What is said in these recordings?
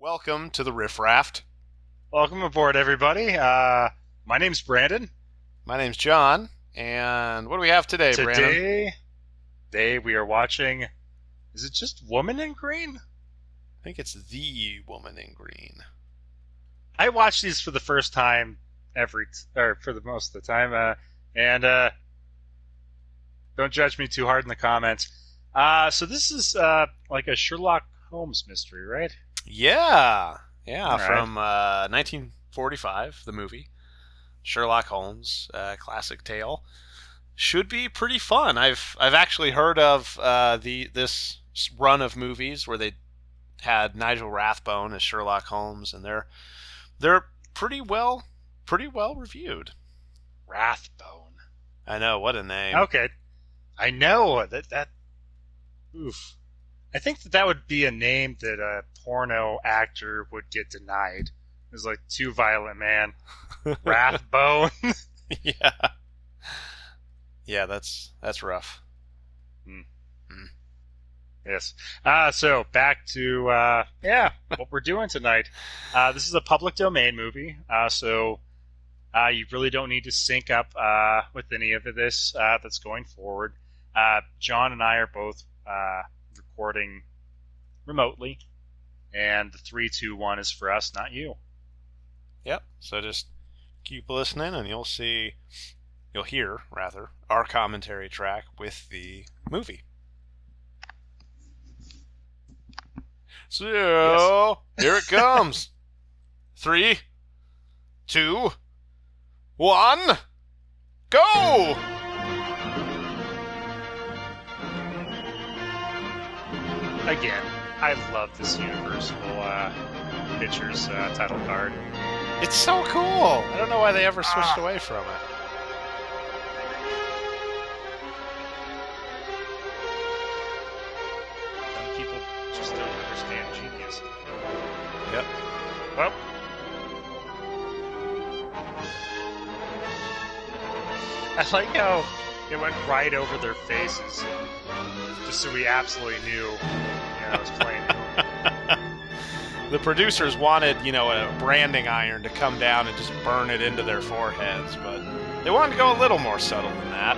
Welcome to the Riff Raft. Welcome aboard, everybody. My name's Brandon. My name's John, and what do we have today, Brandon? Today we are watching. Is it just Woman in Green? I think it's The Woman in Green. I watch these for the first time for the most of the time, and don't judge me too hard in the comments. So this is like a Sherlock Holmes mystery, right? Yeah, All right. from 1945, the movie Sherlock Holmes, classic tale. Should be pretty fun. I've actually heard of this run of movies where they had Nigel Rathbone as Sherlock Holmes, and they're pretty well reviewed. Rathbone. I know, what a name. Okay, I know that. Oof. I think that would be a name that a porno actor would get denied. It's like Too Violent Man, Rathbone. Yeah. Yeah, that's rough. Yes. So back to what we're doing tonight. This is a public domain movie, so you really don't need to sync up with any of this that's going forward. John and I are both recording remotely, and the 3-2-1 is for us, not you. Yep. So just keep listening, and you'll hear our commentary track with the movie. So yes. Here it comes. 3, 2, 1, go! Again, I love this Universal Pictures title card. It's so cool. I don't know why they ever switched away from it. Some people just don't understand genius. Yep. Well, I like how it went right over their faces, just so we absolutely knew, it was playing. The producers wanted, a branding iron to come down and just burn it into their foreheads, but they wanted to go a little more subtle than that.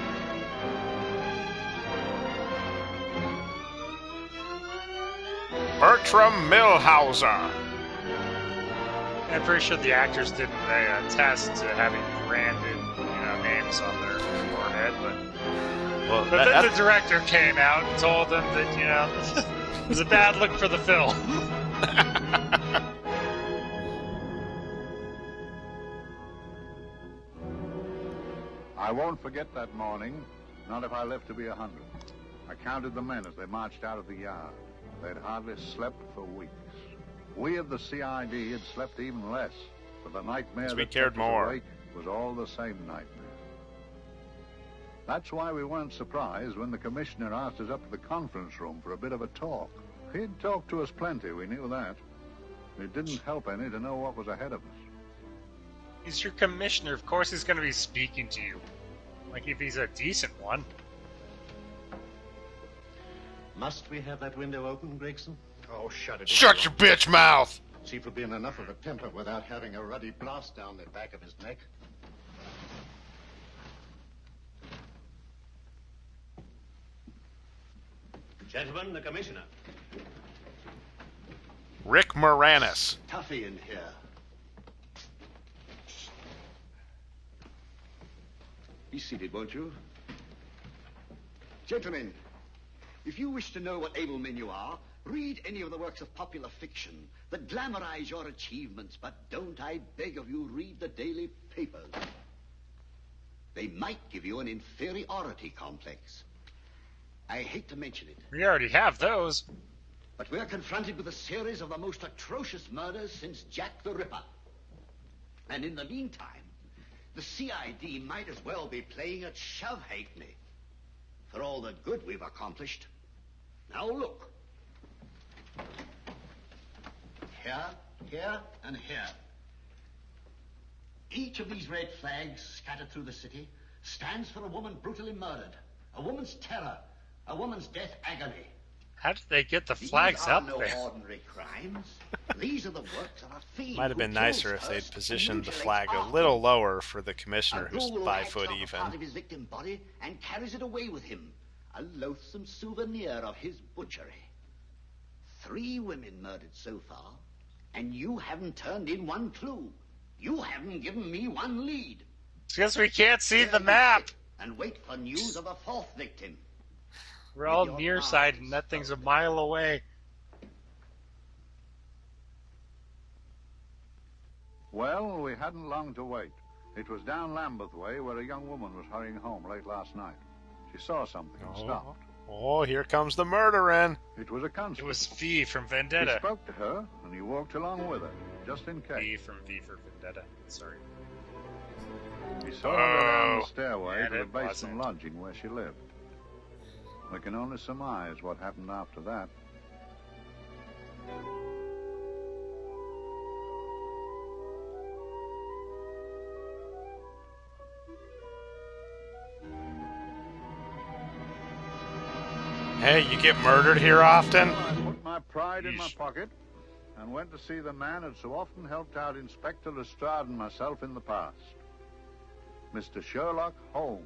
Bertram Milhauser. I'm pretty sure the actors didn't attest to having branded, names on their forehead, but then the director came out and told them that, it was a bad look for the film. I won't forget that morning, not if I live to be 100. I counted the men as they marched out of the yard. They'd hardly slept for weeks. We of the CID had slept even less, but the nightmare we that cared kept us more. awake was all the same nightmare. That's why we weren't surprised when the commissioner asked us up to the conference room for a bit of a talk. He'd talked to us plenty, we knew that. It didn't help any to know what was ahead of us. He's your commissioner. Of course he's going to be speaking to you. Like if he's a decent one. Must we have that window open, Gregson? Oh, shut it. Shut your bitch mouth! Chief will be in enough of a temper without having a ruddy blast down the back of his neck. Gentlemen, the commissioner. Rick Moranis. Tuffy in here. Be seated, won't you? Gentlemen, if you wish to know what able men you are, read any of the works of popular fiction that glamorize your achievements, but don't, I beg of you, read the daily papers. They might give you an inferiority complex. I hate to mention it, We already have those. but we're confronted with a series of the most atrocious murders since Jack the Ripper. And in the meantime, the CID might as well be playing at shove halfpenny for all the good we've accomplished. Now look. Here, here, and here. Each of these red flags scattered through the city stands for a woman brutally murdered, a woman's terror, a woman's death agony. How did they get the These flags are up no there? ordinary crimes. These are the works of a fiend. Might have been who nicer kills if they'd first and positioned the mutilates flag a after. little lower for the commissioner, A who's ghoul 5 hacks foot off a part even. of his victim body and carries it away with him. A loathsome souvenir of his butchery. 3 women murdered so far, and you haven't turned in one clue. You haven't given me one lead. It's because we can't see There the you map. sit And wait for news of a 4th victim. We're all With your nearsighted, eyes and that thing's a open. mile away. Well, we hadn't long to wait. It was down Lambeth Way where a young woman was hurrying home late last night. She saw something and stopped. Oh, here comes the murdering. It was a It constable. was V from He Vendetta. spoke to her, and he walked along with her, just in case. V from V for Vendetta. Sorry. He saw her go down Oh. the stairway And to the it basement wasn't. lodging where she lived. We can only surmise what happened after that. Hey, you get murdered here often? I put my pride in my Yeesh. pocket and went to see the man who'd so often helped out Inspector Lestrade and myself in the past. Mr. Sherlock Holmes.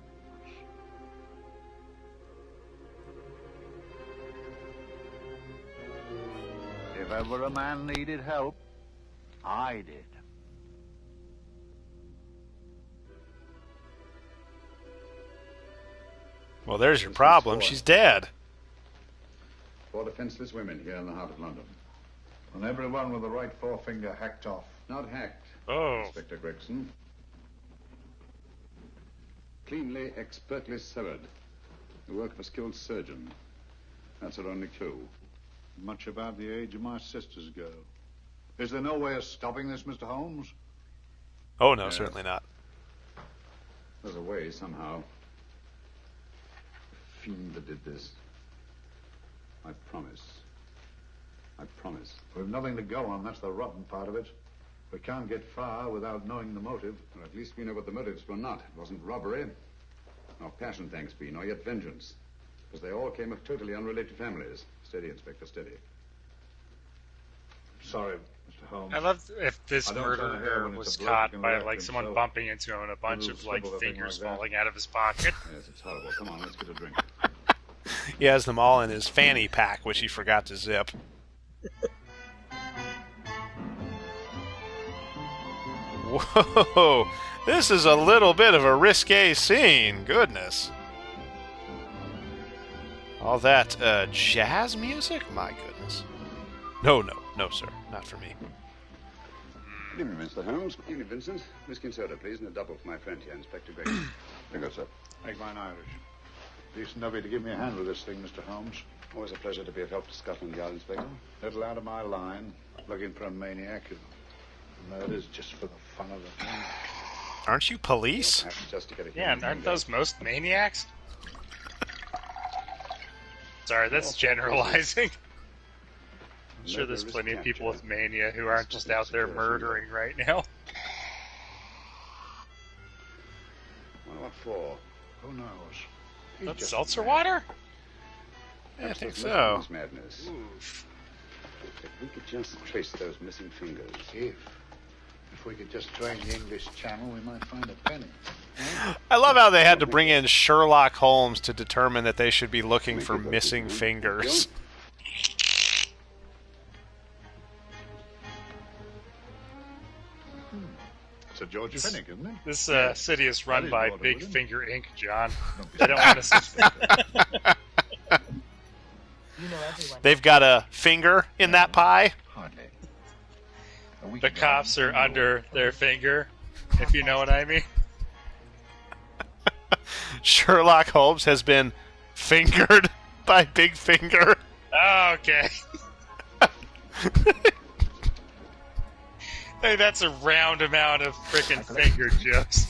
If ever a man needed help, I did. Well, there's your problem. She's dead. 4 defenseless women here in the heart of London. And everyone with the right forefinger hacked off. Not hacked, Oh. Inspector Gregson. Cleanly, expertly severed. The work of a skilled surgeon. That's our only clue. Much about the age of my sister's girl. Is there no way of stopping this, Mr. Holmes? Oh, no, Yes. certainly not. There's a way, somehow. The fiend that did this. I promise. I promise. We've nothing to go on. That's the rotten part of it. We can't get far without knowing the motive. Well, at least we know what the motives were not. It wasn't robbery, nor passion, thanks be, nor yet vengeance. Because they all came of totally unrelated families. Steady, Inspector, steady. Sorry, Mr. Holmes. I love if this I don't try to hear murderer when it's was a bloke caught who can by elect like someone himself. bumping into him and a bunch little of like simple thing fingers like that. falling out of his pocket. Yes, it's horrible. Come on, let's get a drink. He has them all in his fanny pack, which he forgot to zip. Whoa, this is a little bit of a risque scene. Goodness. All that jazz music? My goodness. No, sir. Not for me. Good evening, Mr. Holmes. Good evening, Vincent. Whiskey and soda, please, and a double for my friend here, Inspector Gregson. Very good, sir. Make mine Irish. Decent of you to give me a hand with this thing, Mr. Holmes. Always a pleasure to be of help to Scotland Yard, Inspector. Little out of my line. Looking for a maniac who murders just for the fun of it. Aren't you police? Perhaps just to get a Yeah, human and aren't being those most maniacs? Sorry, that's generalizing. I'm sure there's plenty of people with mania who aren't just out there murdering right now. Well, what for? Who knows? That's seltzer water? Yeah, I think Perhaps so. there's madness. Oof. If we could just trace those missing fingers. If we could just drain the English Channel, we might find a penny. I love how they had to bring in Sherlock Holmes to determine that they should be looking for missing fingers. It's a George This- Finnick, isn't it? This city is run That by is water, Big isn't it? Finger Inc., John. Don't be They don't want to. You know everyone. They've got a finger in that pie. Hardly. A week The ago, cops are you under their finger, if you know what I mean. Sherlock Holmes has been fingered by Big Finger. Oh, okay. Hey, that's a round amount of frickin' finger jokes.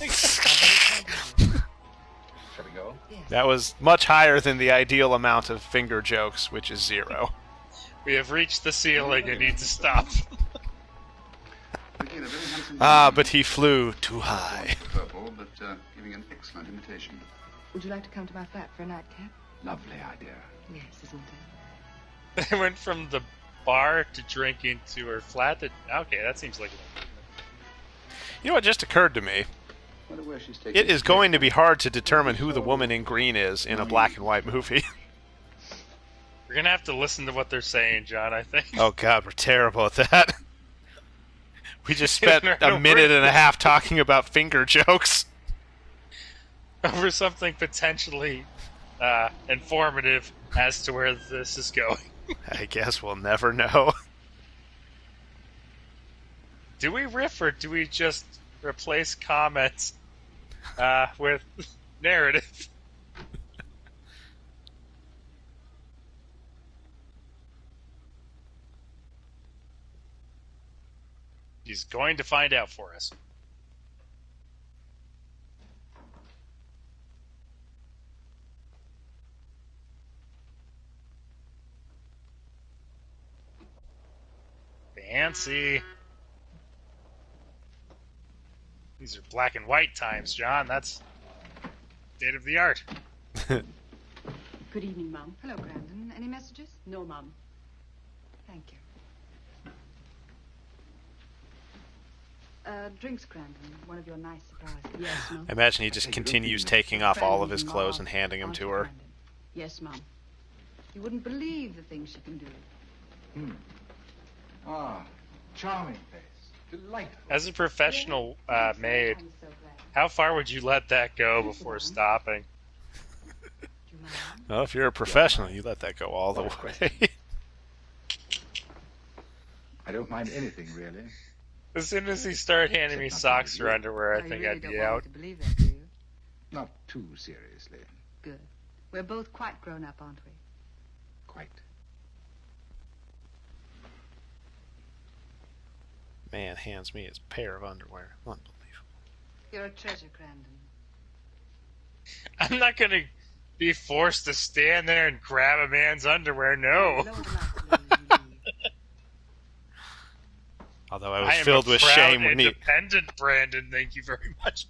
Shall we go? That was much higher than the ideal amount of finger jokes, which is 0. We have reached the ceiling and need to stop. Again, a very handsome Ah, man. but he flew too high. Purple, but giving an excellent imitation. Would you like to come to my flat for a nightcap? Lovely idea. Yes, isn't it? They went from the bar to drinking to her flat. Okay, that seems like You know what just occurred to me? Wonder where she's taking It is going to be hard to determine who the woman in green is in a black and white movie. we're gonna have to listen to what they're saying, John. I think. Oh god, we're terrible at that. We just spent No, a minute and a half talking about finger jokes. Over something potentially informative as to where this is going. I guess we'll never know. Do we riff or do we just replace comments with narrative? He's going to find out for us. Fancy. These are black and white times, John. That's state of the art. Good evening, Mum. Hello, Brandon. Any messages? No, Mum. Thank you. Drinks, Brandon. One of your nice surprises. Yes, Mum. I imagine he just continues taking off all of his clothes and handing them to her. Yes, Mum. You wouldn't believe the things she can do. Ah, charming face. Delightful. As a professional maid, how far would you let that go before stopping? Well, if you're a professional, you let that go all the way. I don't mind anything, really. As soon as he started handing me socks or underwear, I think I'd be out. To believe that, do you? Not too seriously. Good. We're both quite grown up, aren't we? Quite. Man hands me his pair of underwear. Unbelievable. You're a treasure, Brandon. I'm not going to be forced to stand there and grab a man's underwear, no. Although I was filled with shame when he... independent Brandon, thank you very much.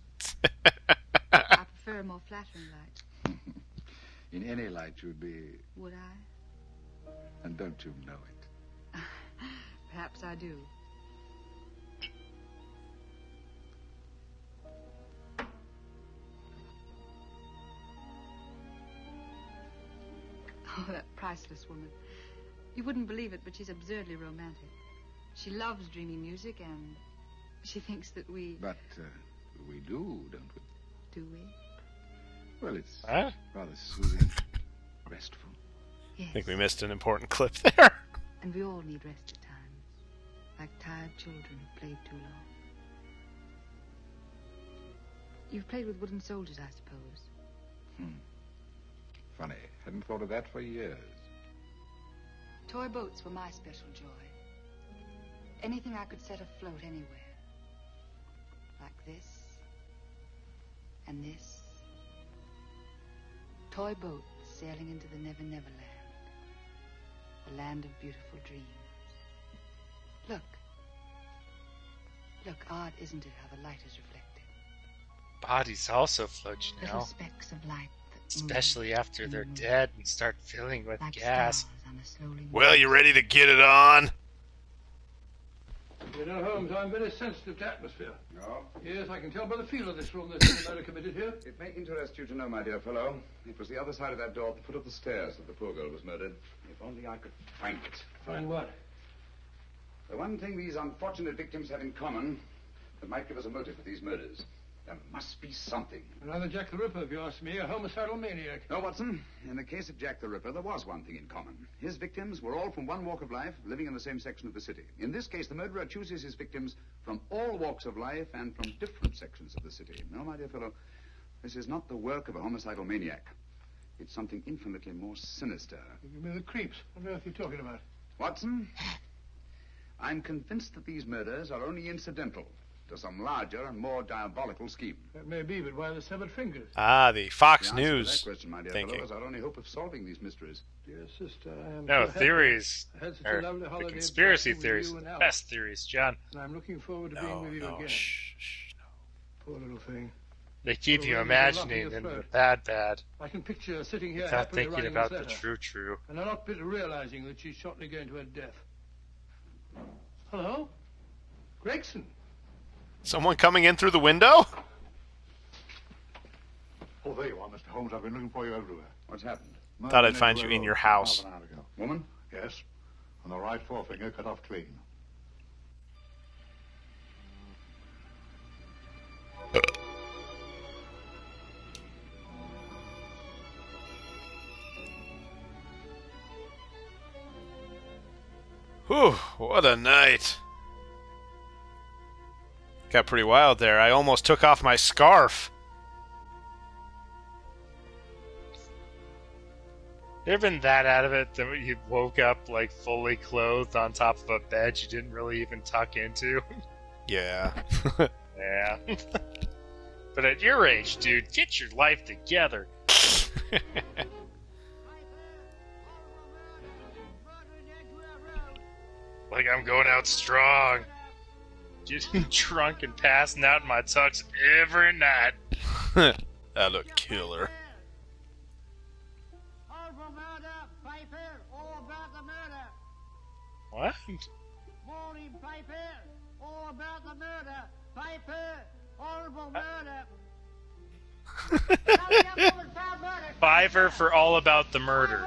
I prefer a more flattering light. In any light, you'd be... Would I? And don't you know it? Perhaps I do. Oh, that priceless woman. You wouldn't believe it, but she's absurdly romantic. She loves dreamy music, and she thinks that we... But we do, don't we? Do we? Well, it's Huh? rather soothing, restful. Yes. I think we missed an important clip there. And we all need rest at times. Like tired children who've played too long. You've played with wooden soldiers, I suppose. Funny. Hadn't thought of that for years. Toy boats were my special joy. Anything I could set afloat anywhere. Like this. And this. Toy boats sailing into the Never Never Land. The land of beautiful dreams. Look. Look, odd, isn't it, how the light is reflected? Bodies also float, you Little know. specks of light that Especially after they're dead and start filling with like gas. stars on a slowly Well, you ready to get it on? You know, Holmes, I'm very sensitive to atmosphere. No? Yes, I can tell by the feel of this room there's an murder committed here. It may interest you to know, my dear fellow, it was the other side of that door at the foot of the stairs that the poor girl was murdered. If only I could find it. Find what? The one thing these unfortunate victims have in common that might give us a motive for these murders. There must be something. Another Jack the Ripper, if you ask me, a homicidal maniac. No, Watson. In the case of Jack the Ripper, there was one thing in common. His victims were all from one walk of life, living in the same section of the city. In this case, the murderer chooses his victims from all walks of life and from different sections of the city. No, my dear fellow, this is not the work of a homicidal maniac. It's something infinitely more sinister. You mean the creeps? What on earth are you talking about? Watson, I'm convinced that these murders are only incidental to some larger and more diabolical scheme. That may be, but why the severed fingers? Ah, the Fox The answer to News that question, my dear thinking. fellow, is our only hope of solving these mysteries. Dear sister, I am No, so happy. theories I had such a are lovely the holiday conspiracy with you theories, and the Alice, best theories, John. And I'm looking forward to being No, with you no, again. shh, no. Poor little thing. They keep you Well, when you're imagining lucky, in you're the throat. bad, I can picture her sitting here without happily thinking writing about this the letter, true. and a not bit realizing that she's shortly going to her death. Hello? Gregson? Someone coming in through the window? Oh, there you are, Mr. Holmes. I've been looking for you everywhere. What's happened? Thought I'd find you in your house. Half an hour ago. Woman? Yes. And the right forefinger cut off clean. Whew, what a night. Got pretty wild there. I almost took off my scarf. You ever been that out of it that you woke up like fully clothed on top of a bed you didn't really even tuck into? Yeah. Yeah. But at your age, dude, get your life together. Like I'm going out strong. Getting drunk and passing out in my tux every night. I look killer. What? Morning paper, all about the murder. Paper, horrible murder. Fiverr for all about the murder.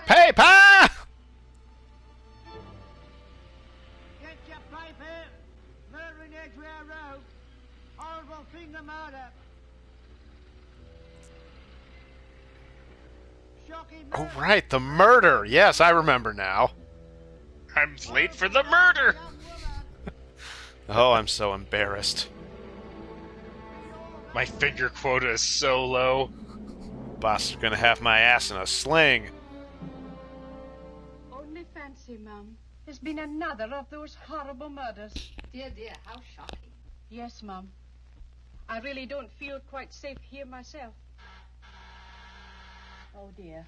Paper! Get your paper. Murdering Edgware Road. Horrible thing to murder. Shocking Oh, right, the murder. Yes, I remember now. I'm late for the murder. Oh, I'm so embarrassed. My finger quota is so low. Boss is gonna have my ass in a sling. Only fancy, Mum. There's been another of those horrible murders. Dear, dear, how shocking. Yes, Mum. I really don't feel quite safe here myself. Oh, dear.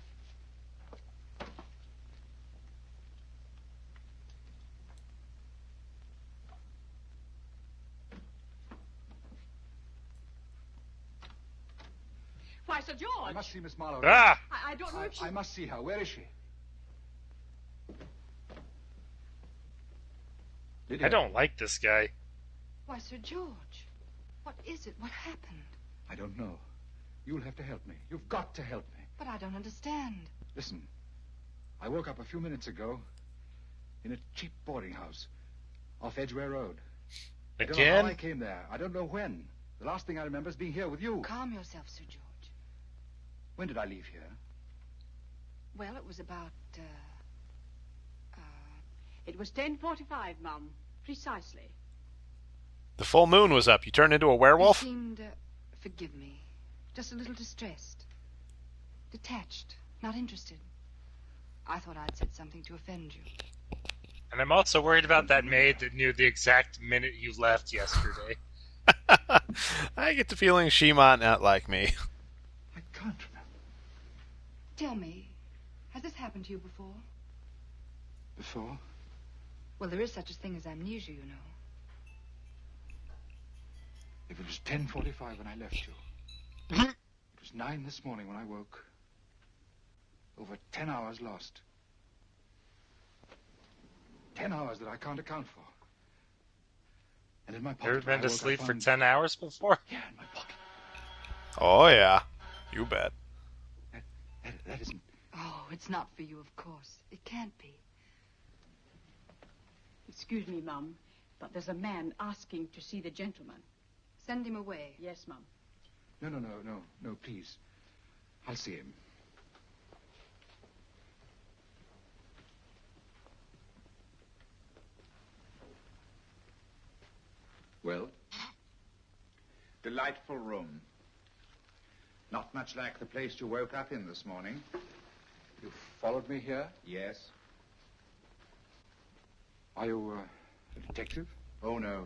Why, Sir George! I must see Miss Marlowe. Ah! I don't know if she... I must see her. Where is she? Lydia. I don't like this guy. Why, Sir George, what is it? What happened? I don't know. You'll have to help me. You've got to help me. But I don't understand. Listen, I woke up a few minutes ago in a cheap boarding house off Edgware Road. I don't know Again? how I came there. I don't know when. The last thing I remember is being here with you. Calm yourself, Sir George. When did I leave here? Well, it was about, It was 10:45, Mum. Precisely. The full moon was up. You turned into a You werewolf? seemed, forgive me, just a little distressed. Detached, not interested. I thought I'd said something to offend you. And I'm also worried about that maid that knew the exact minute you left yesterday. I get the feeling she might not like me. I can't remember. Tell me, has this happened to you before? Before? Well, there is such a thing as amnesia, you know. If it was 10:45 when I left you, it was 9 this morning when I woke. Over 10 hours lost. 10 hours that I can't account for. And in my pocket. Ever been when I to woke, I sleep for found- 10 hours before? Yeah, in my pocket. Oh, yeah. You bet. That isn't. Oh, it's not for you, of course. It can't be. Excuse me, Mum, but there's a man asking to see the gentleman. Send him away. Yes, Mum. No, please. I'll see him. Well? Delightful room. Not much like the place you woke up in this morning. You followed me here? Yes. Are you a detective? Oh, no.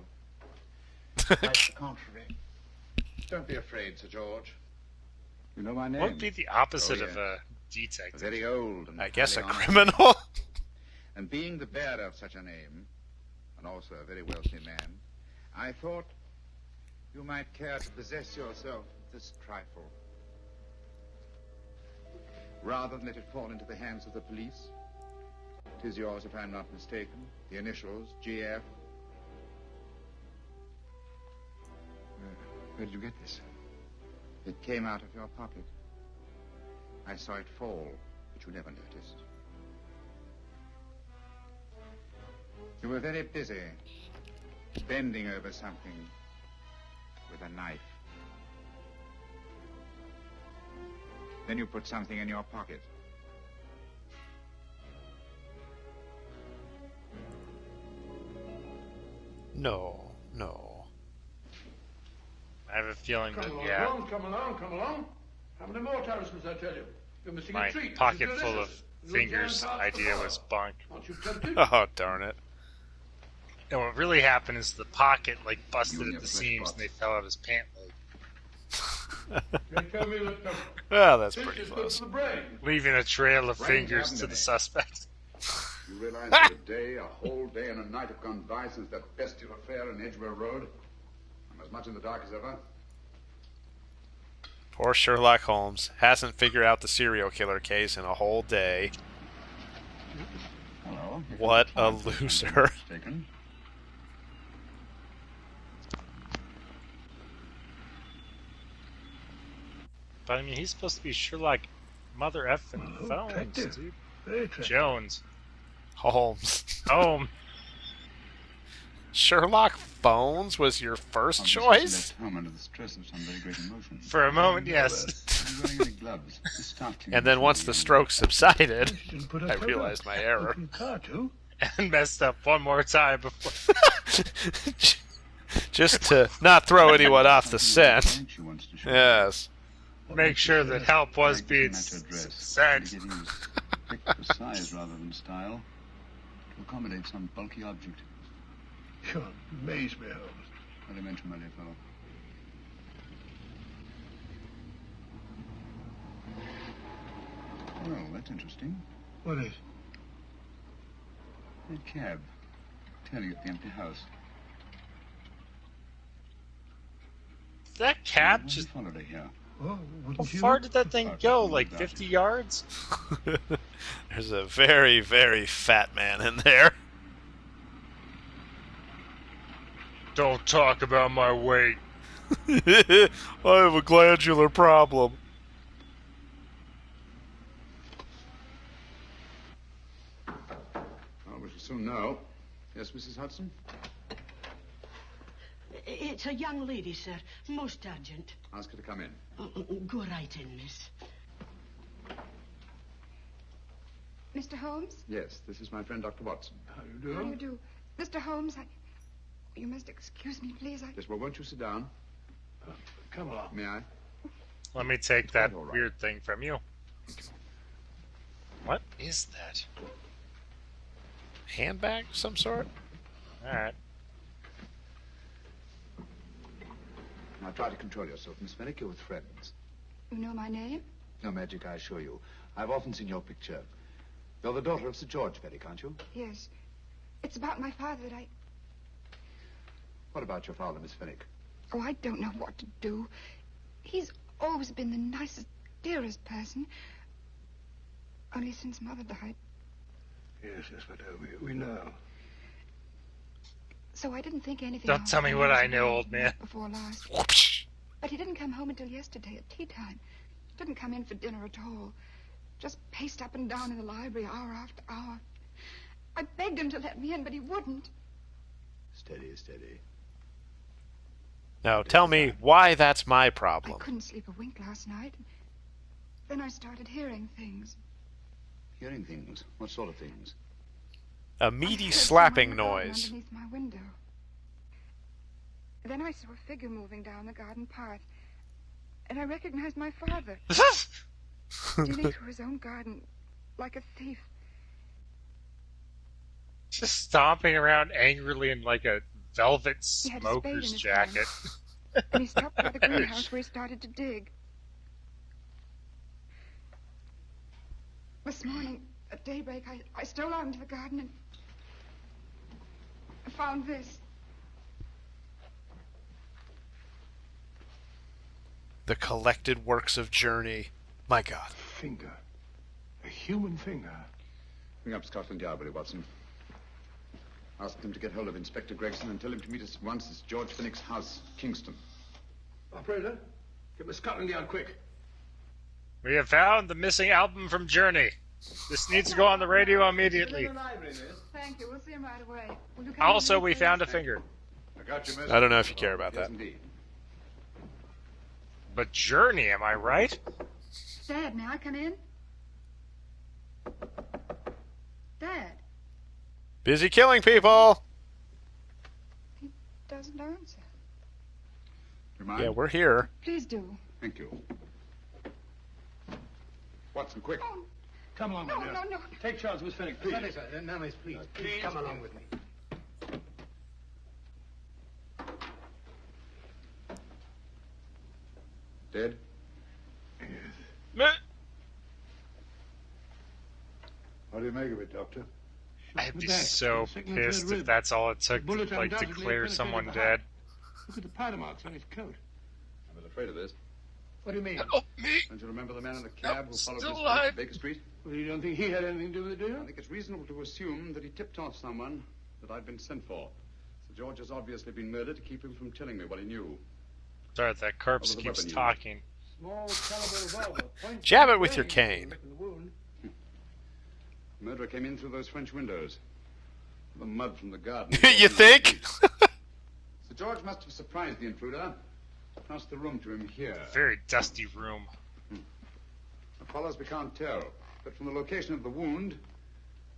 Quite the contrary. Don't be afraid, Sir George. You know my name? What would be the opposite Oh, of yes. a detective? Very old and I guess a highly honored. criminal. And being the bearer of such a name, and also a very wealthy man, I thought you might care to possess yourself of this trifle. Rather than let it fall into the hands of the police. It is yours, if I'm not mistaken. The initials, GF. Where did you get this? It came out of your pocket. I saw it fall, but you never noticed. You were very busy, bending over something with a knife. Then you put something in your pocket. No, no. I have a feeling that, Come along, yeah, come along, come along. How many more talismans, I tell you? You're missing my a treat. pocket This is full of delicious. fingers Louisiana tarts idea to was follow. bunk. Aren't you tempted? Oh, darn it. And what really happened is the pocket like You busted and at your the flesh seams pots. and they fell out his pant leg, They tell me that Well, that's fish pretty is good close. for the brain. leaving a trail of Brains fingers haven't to the any. suspect. You realize that a whole day and a night have gone by since that bestial affair in Edgware Road? I'm as much in the dark as ever. Poor Sherlock Holmes hasn't figured out the serial killer case in a whole day. Hello. What a loser. Mistaken. But I mean, he's supposed to be Sherlock Mother effing Phones, attractive. dude. Very attractive. Jones. Holmes. Home. Sherlock Bones was your first choice? Home under the stress of some very great emotion. For a moment, yes. Are you wearing any gloves? Startling. And then once the stroke subsided, Didn't put I up realized my error. Open car too. And messed up one more time before. Just to not throw anyone off the scent. Yes. Make sure that help was being sent. For size rather than style. To accommodate some bulky object. You amaze me, Holmes. Not to mention, my dear fellow. Well, that's interesting. What is? That cab. Tailing at the empty house. That cab Why just. followed her here. Oh, How wouldn't you? far did that thing go? Like 50 yards? There's a very, very fat man in there. Don't talk about my weight. I have a glandular problem. Oh, we shall soon know. Yes, Mrs. Hudson? It's a young lady, sir. Most urgent. Ask her to come in. Go right in, miss. Mr. Holmes? Yes, this is my friend, Dr. Watson. How do you How do do? you do? Mr. Holmes, you must excuse me, please. Yes, well, won't you sit down? Come along. May I? Let me take that all right. weird thing from you. What is that? Handbag of some sort? Alright. Now try to control yourself, Miss Fenwick. You're with friends. You know my name? No magic, I assure you. I've often seen your picture. You're the daughter of Sir George Fenwick, aren't you? Yes. It's about my father that I... What about your father, Miss Fenwick? Oh, I don't know what to do. He's always been the nicest, dearest person. Only since Mother died. Yes, but we know. So I didn't think anything Don't of tell me him what I when know, he old man. left Before last. But he didn't come home until yesterday at tea time. Didn't come in for dinner at all. Just paced up and down in the library hour after hour. I begged him to let me in, but he wouldn't. Steady, steady. Now, tell me why that's my I problem. couldn't sleep a wink last night. Then I started hearing things. Hearing things? What sort of things? A I meaty heard slapping someone in the garden noise. underneath my window. Then I saw a figure moving down the garden path, and I recognized my father, stealing through his own garden like a thief. Just stomping around angrily in like a velvet He had a spade in smoker's his jacket. And he stopped by the greenhouse where he started to dig. This morning, at daybreak, I stole out into the garden and found this. The collected works of Journey. My God. Finger. A human finger. Bring up Scotland Yard, Willie Watson. Ask them to get hold of Inspector Gregson and tell him to meet us at once at George Finnick's house, Kingston. Operator, get me Scotland Yard quick. We have found the missing album from Journey. This needs to go on the radio immediately. Thank you. We'll see him right away. Will you come Also, in, we please? found a finger. I got your message. I don't know if you care about Yes, that. indeed. But Journey, am I right? Dad, may I come in? Dad. Busy killing people. He doesn't answer. You mind? Yeah, we're here. Please do. Thank you. Watson, quick. Oh, Come along, no, my dear. no, no. Take charge of Miss Finnick, please. Now, miss, please. Please come along with me. Dead? Meh. What do you make of it, Doctor? I'd be Back. so Second and pissed third if rib. that's all it took to Bullet like undoubtedly declare penetrated someone the dead. heart. Look at the powder marks on his coat. I was afraid of this. What do you mean? Oh, me! Don't you remember the man in the cab who followed still this alive. to Baker Street? Well, you don't think he had anything to do with it, do I you? think it's reasonable to assume that he tipped off someone that I'd been sent for. Sir George has obviously been murdered to keep him from telling me what he knew. Sorry, that corpse What was the keeps weapon used? talking. Small caliber revolver. Point Jab it blank with your range, cane. to the wound. The murderer came in through those French windows. The mud from the garden. You think? Sir George must have surprised the intruder. Across the room to him here. Very dusty room. The colors we can't tell, but from the location of the wound,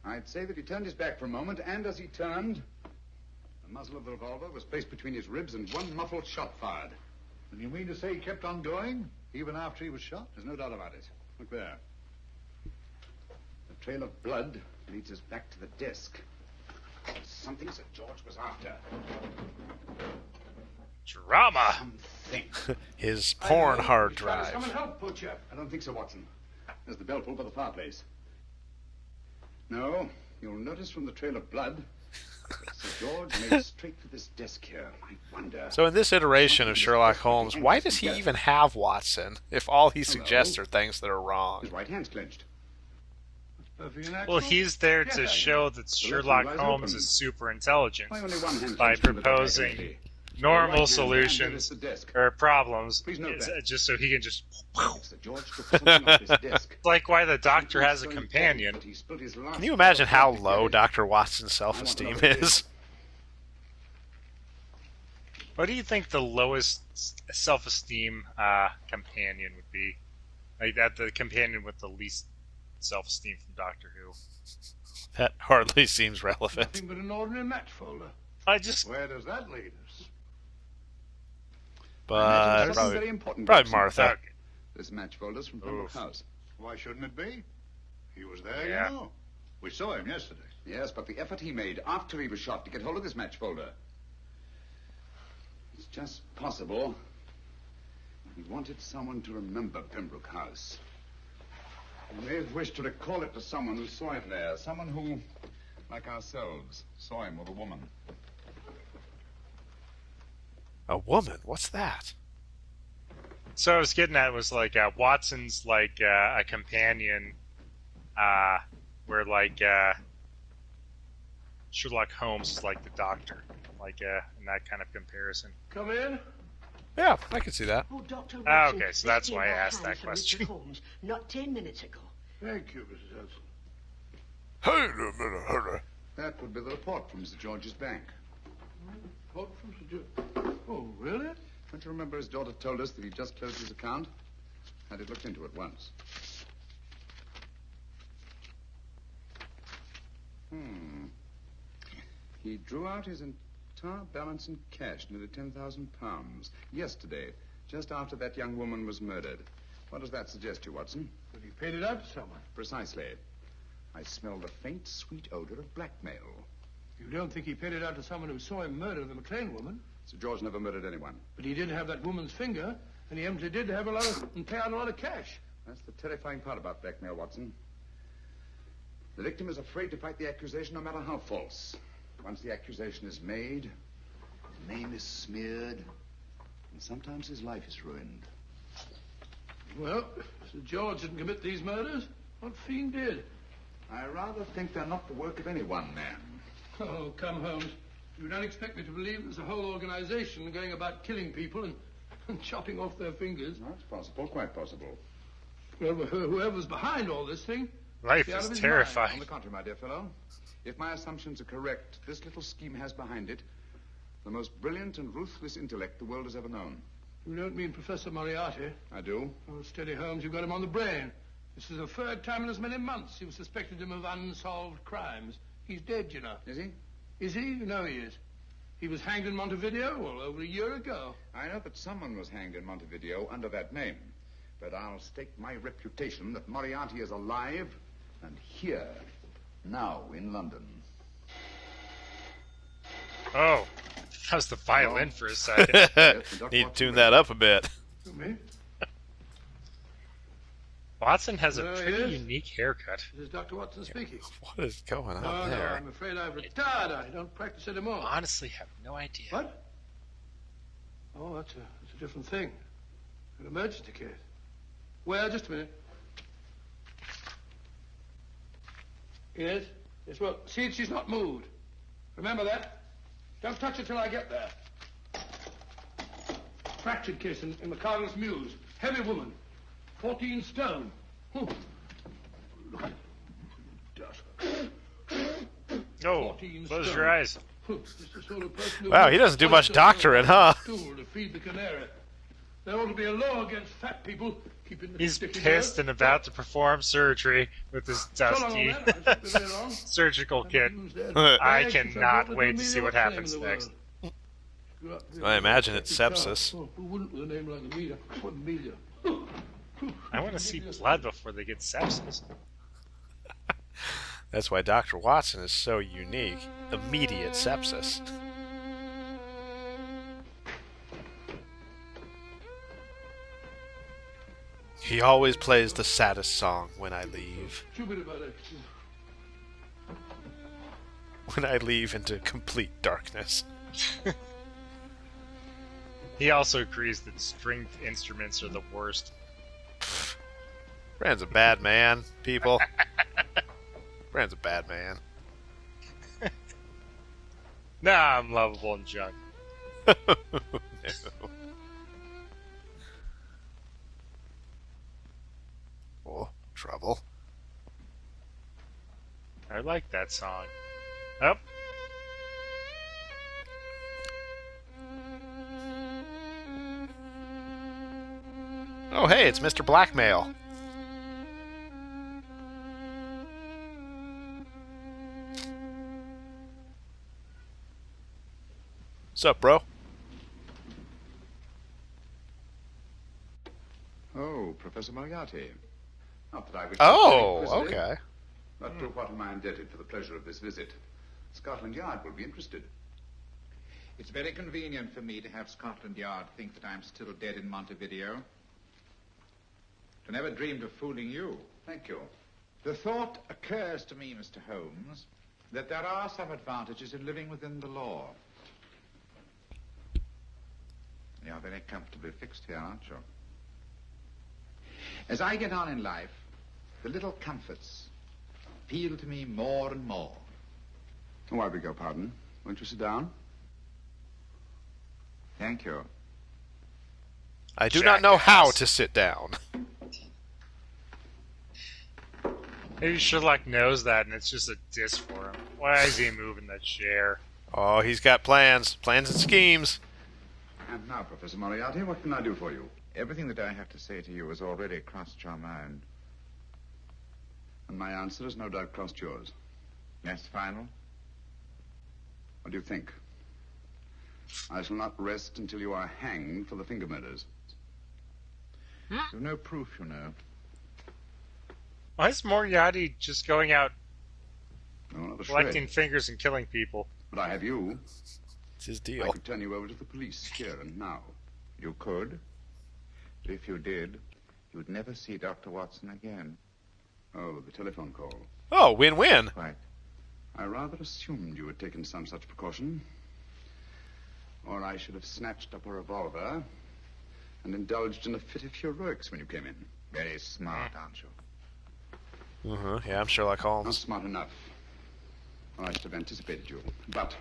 I'd say that he turned his back for a moment, and as he turned, the muzzle of the revolver was placed between his ribs and one muffled shot fired. And you mean to say he kept on going, even after he was shot? There's no doubt about it. Look there. The trail of blood leads us back to the desk. Something Sir George was after. Drama. Something. His porn hard Try to summon drive. help, Butcher. I don't think so, Watson. There's the bell pull by the fireplace. No, you'll notice from the trail of blood, Sir George made straight for this desk here. I wonder. So in this iteration of Sherlock Holmes, why does he even have Watson if all he suggests are things that are wrong? His right hand's clenched. Perfectly Well, natural. he's there to Yes, I show that Sherlock Holmes is super intelligent Why only one hand by clenched from the back, proposing evidently? normal The right hand solutions the desk. or problems, Please note that. just so he can just. Sir George took something off his desk. Like why the doctor has a So important companion. that he spilled his last Can you imagine how drop of low blood Dr. Watson's self-esteem is? What do you think the lowest self-esteem companion would be? Like that, the companion with the least self-esteem from Doctor Who. That hardly seems relevant. Nothing but an ordinary match folder. I just Where does that lead us? I imagine But something very probably, important, probably Watson. Martha. okay. This match folder's from Pembroke Oof. House. Why shouldn't it be? He was there, Yeah. you know. We saw him yesterday. Yes, but the effort he made after he was shot to get hold of this match folder. It's just possible he wanted someone to remember Pembroke House. He may have wished to recall it to someone who saw him there. Someone who, like ourselves, saw him with a woman. A woman? What's that? So I was getting at was like Watson's like a companion, where like Sherlock Holmes is like the doctor, like in that kind of comparison. Come in. Yeah, I can see that. Oh, Dr. Ah, Watson, okay, so this that's came why I by asked hand that from question. Mr. Holmes, not 10 minutes ago. Thank you, Mrs. Hudson. Hey, a minute. That would be the report from Sir George's bank. Report from Sir George. Oh, really? Don't you remember his daughter told us that he'd just closed his account? Had it looked into at once. He drew out his entire balance in cash, nearly £10,000, yesterday, just after that young woman was murdered. What does that suggest to you, Watson? But he paid it out to someone. Precisely. I smell the faint, sweet odor of blackmail. You don't think he paid it out to someone who saw him murder the McLean woman? Sir George never murdered anyone. But he did have that woman's finger, and he empty did have and pay out a lot of cash. That's the terrifying part about blackmail, Watson. The victim is afraid to fight the accusation, no matter how false. Once the accusation is made, his name is smeared, and sometimes his life is ruined. Well, Sir George didn't commit these murders. What fiend did? I rather think they're not the work of any one man. Oh, come, Holmes. You don't expect me to believe there's a whole organization going about killing people and chopping off their fingers. That's possible, quite possible. Well, whoever's behind all this thing... Life is out of is his terrifying. On the contrary, my dear fellow, if my assumptions are correct, this little scheme has behind it the most brilliant and ruthless intellect the world has ever known. You don't mean Professor Moriarty? I do. Oh, steady, Holmes. You've got him on the brain. This is the third time in as many months you've suspected him of unsolved crimes. He's dead, you know. Is he? Is he? You know he is. He was hanged in Montevideo, well, over a year ago. I know that someone was hanged in Montevideo under that name. But I'll stake my reputation that Moriarty is alive and here, now in London. Oh, that was the violin for a second. Need to tune that up a bit. Me? Watson has a There he pretty is. unique haircut. This is Dr. Watson speaking. What is going on No, there? I'm afraid I've retired. I don't practice anymore. Honestly, have no idea. What? Oh, that's a different thing. An emergency case. Well, just a minute. Yes? Yes, well, see that she's not moved. Remember that? Don't touch her till I get there. Fractured case in the Cardinal's Mews. Heavy woman. 14 stone. Look at Oh, close your eyes. Wow, he doesn't do much doctoring, huh? To feed the canary. There ought to be a law against fat people keeping the He's sticky pissed nerve. and about to perform surgery with his dusty surgical kit. I cannot wait to see what happens next. I imagine it's sepsis. Oh, who wouldn't with a name like Amelia? What Amelia? I want to see blood before they get sepsis. That's why Dr. Watson is so unique. Immediate sepsis. He always plays the saddest song when I leave. When I leave into complete darkness. He also agrees that stringed instruments are the worst. Brand's a bad man, people. Brand's a bad man. Nah, I'm lovable and junk. No. Oh, trouble. I like that song. Oh. Oh, hey, it's Mr. Blackmail. What's up, bro? Oh, Professor Moriarty. Not that I wish Oh, to be inquisitive, okay. But to what am I indebted for the pleasure of this visit? Scotland Yard will be interested. It's very convenient for me to have Scotland Yard think that I'm still dead in Montevideo. I never dreamed of fooling you. Thank you. The thought occurs to me, Mr. Holmes, that there are some advantages in living within the law. You're very comfortably fixed here, aren't you? As I get on in life, the little comforts appeal to me more and more. Oh, I beg your pardon. Won't you sit down? Thank you. I do not know how to sit down. Maybe Sherlock knows that and it's just a diss for him. Why is he moving that chair? Oh, he's got plans. Plans and schemes. And now, Professor Moriarty, what can I do for you? Everything that I have to say to you has already crossed your mind. And my answer has no doubt crossed yours. Yes, final? What do you think? I shall not rest until you are hanged for the finger murders. You've no proof, you know. Why is Moriarty just going out No, not a collecting shred. fingers and killing people? But I have you. It's his I deal. could turn you over to the police here and now. You could. But if you did, you would never see Dr. Watson again. Oh, the telephone call. Oh, win-win. Quite. I rather assumed you had taken some such precaution. Or I should have snatched up a revolver and indulged in a fit of heroics when you came in. Very smart, aren't you? Uh-huh. Yeah, I'm Sherlock Holmes. Not smart enough. Or I should have anticipated you. But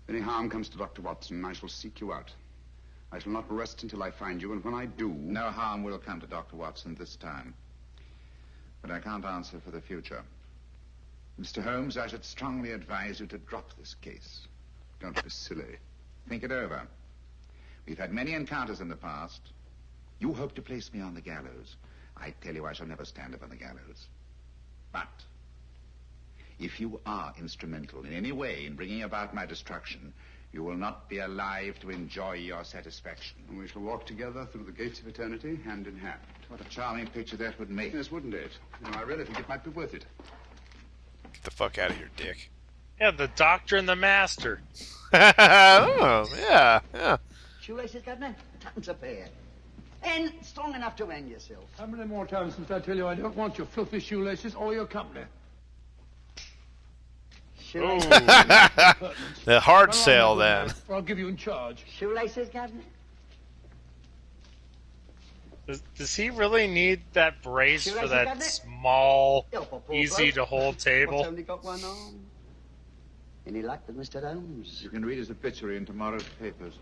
if any harm comes to Dr. Watson, I shall seek you out. I shall not rest until I find you, and when I do... No harm will come to Dr. Watson this time. But I can't answer for the future. Mr. Holmes, I should strongly advise you to drop this case. Don't be silly. Think it over. We've had many encounters in the past. You hope to place me on the gallows. I tell you I shall never stand up on the gallows. But if you are instrumental in any way in bringing about my destruction, you will not be alive to enjoy your satisfaction. And we shall walk together through the gates of eternity, hand in hand. What a charming picture that would make. Yes, wouldn't it? You know, I really think it might be worth it. Get the fuck out of here, Dick. Yeah, the Doctor and the Master. Oh, yeah. Shoelaces, Governor? Tuppence a pair. And strong enough to hang yourself. How many more times since I tell you I don't want your filthy shoelaces or your company? Shoelaces. The hard sale, then. Or I'll give you in charge. Shoelaces, Governor? Does he really need that brace for Shoelaces, that Governor? small, Help a poor easy-to-hold What's table? only got one arm? Any luck with Mr. Holmes? You can read his obituary in tomorrow's papers.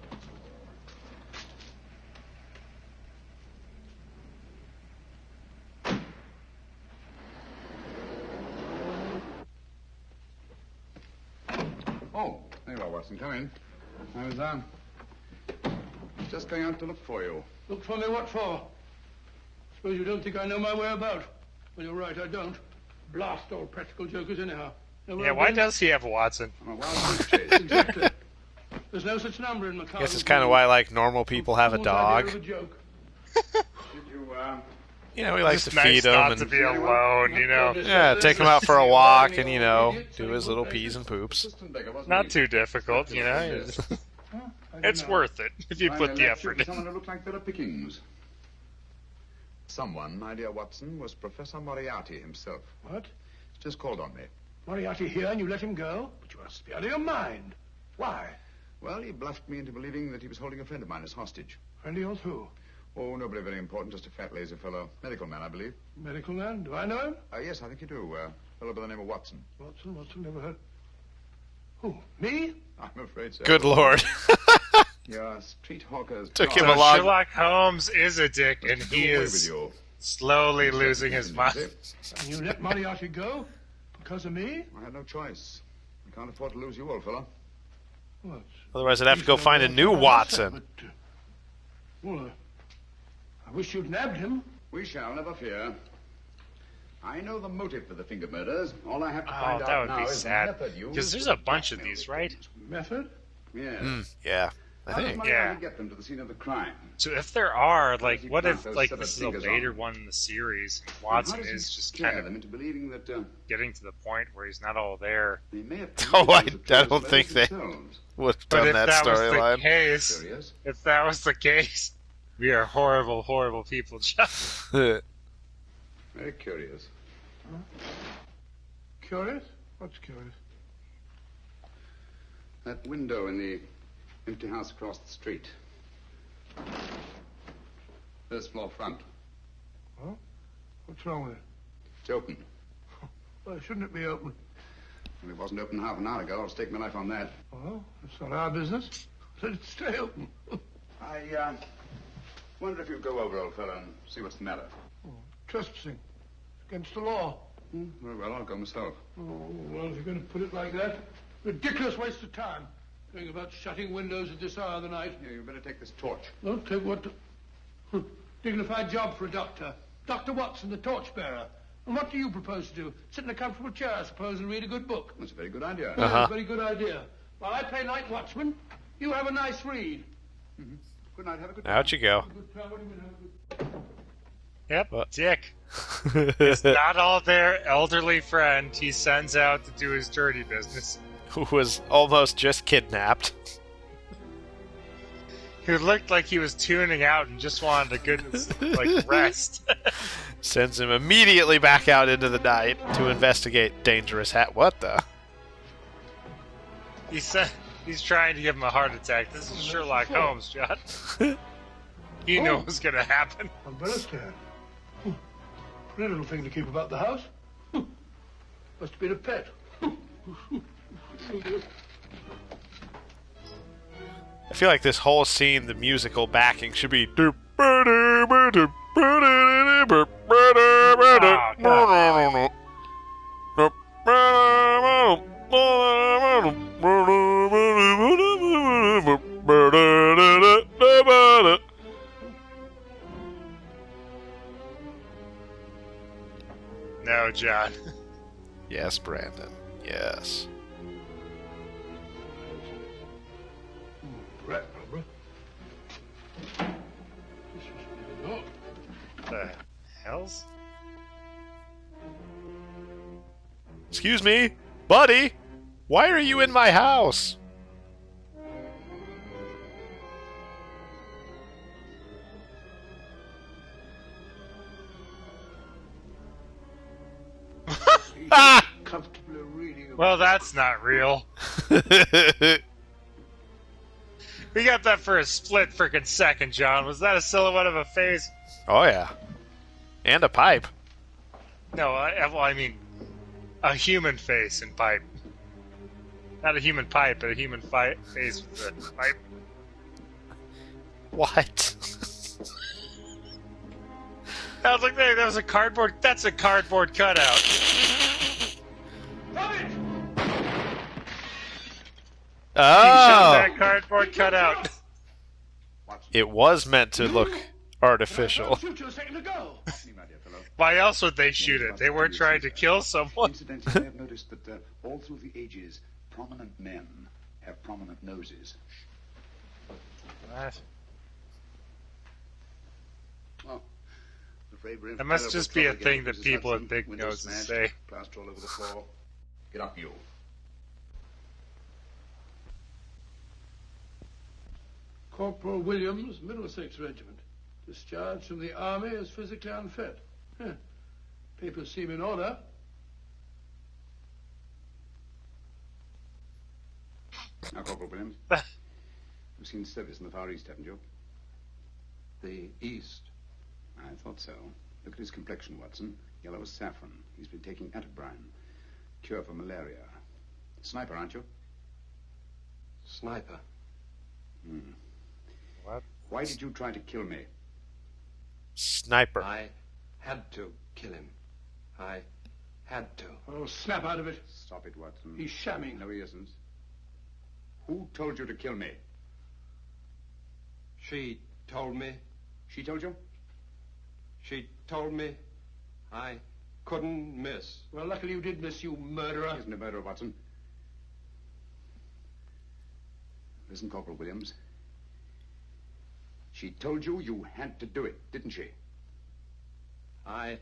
Oh, there you are, Watson. Come in. I was, just going out to look for you. Look for me what for? Suppose you don't think I know my way about. Well, you're right, I don't. Blast all practical jokers anyhow. Know where Yeah, I've why been? does he have Watson? On a wild goose chase. Exactly. There's no such number in Macau. Guess it's kind of why, like, normal people have a dog. Did you, You know, he likes Just to feed nice him not and to be alone, you know. yeah, take him out for a walk and you know do his little pees and poops. Not too difficult, you know. you just- It's worth it if you put the effort in. Someone who looked like Philip Pickings. Someone, my dear Watson, was Professor Moriarty himself. What? He's just called on me. Moriarty here and you let him go? But you must be out of your mind. Why? Well, he bluffed me into believing that he was holding a friend of mine as hostage. Friend of yours who? Oh, nobody very important, just a fat, lazy fellow. Medical man, I believe. Medical man? Do I know him? Yes, I think you do. A fellow by the name of Watson. Watson, never heard. Who? Me? I'm afraid so. Good lord. Your street hawkers... Took him So a long... Sherlock Holmes is a dick, and he is slowly losing his mind. And you let Moriarty go? Because of me? I had no choice. I can't afford to lose you, old fellow. What? Otherwise, I'd have to go find a new Watson. Well, I wish you'd nabbed him. We shall, never fear. I know the motive for the finger murders. All I have to Oh, find that out would now be is the sad. method used. Because there's a bunch of these, right? Method? Yes. Yeah, I How does think. Moriarty Yeah. get them to the scene of the crime? So if there are, like, he what plant if, those like, severed this is a fingers later on? one in the series, and And how Watson does he is just scare kind them of into believing that getting to the point where he's not all there. they may have Oh, I committed the don't think they themselves. would have But done if that that was the storyline. case, Curious. if that was the case, we are horrible, horrible people, John. Very curious. Curious? What's curious? That window in the empty house across the street. First floor front. Huh? What's wrong with it? It's open. Why shouldn't it be open? Well, it wasn't open half an hour ago. I'll stake my life on that. Oh, it's not our business. Let it stay open. I wonder if you'd go over, old fellow, and see what's the matter. Trespassing. Against the law. Very well, I'll go myself. Oh, well, if you're going to put it like that, ridiculous waste of time. Going about shutting windows at this hour of the night. Yeah, you better take this torch. Don't take what... Dignified job for a doctor. Dr. Watson, the torchbearer. And what do you propose to do? Sit in a comfortable chair, I suppose, and read a good book? That's a very good idea. Yeah, very good idea. While I play night watchman, you have a nice read. Good night, have a good Out you go. Good time, what do you mean, have a good... Yep, Dick. He's not all their elderly friend he sends out to do his dirty business. Who was almost just kidnapped. Who looked like he was tuning out and just wanted a good, like, rest. Sends him immediately back out into the night to investigate dangerous hat. What the? He said he's trying to give him a heart attack. This is Sherlock Holmes, John. You know what's gonna happen. Umbrella stand. Pretty little thing to keep about the house. Must have been a pet. I feel like this whole scene, the musical backing should be. No, John. Yes, Brandon. Yes. Rat rubber. The hell's? Excuse me, buddy. Why are you in my house? Comfortably reading. Well, that's not real. We got that for a split freaking second, John. Was that a silhouette of a face? Oh yeah, and a pipe. No, I mean a human face and pipe. Not a human pipe, but a human face with a pipe. What? I was like, hey, that was a cardboard. That's a cardboard cutout. Oh, That cardboard cutout. it was meant to look artificial. Shoot you a second ago. Why else would they shoot it? They weren't trying to kill someone. Incidentally, I have noticed that all through the ages, prominent men have prominent noses. What? Oh, I'm afraid we're in That for must terrible just be a trouble thing again, that Mrs. people with Hudson. big Windows noses smashed, say. Plaster all over the floor. Get up, you. Corporal Williams, Middlesex Regiment. Discharged from the army as physically unfit. Huh. Papers seem in order. Now, Corporal Williams. You've seen service in the Far East, haven't you? The East? I thought so. Look at his complexion, Watson. Yellow as saffron. He's been taking Atabrine. Cure for malaria. Sniper, aren't you? Sniper. Hmm. What? Why did you try to kill me? Sniper. I had to kill him. I had to. Oh, snap out of it. Stop it, Watson. He's shamming. No, he isn't. Who told you to kill me? She told me. She told you? She told me I couldn't miss. Well, luckily you did miss, you murderer. He isn't a murderer, Watson. Listen, Corporal Williams. She told you you had to do it, didn't she? I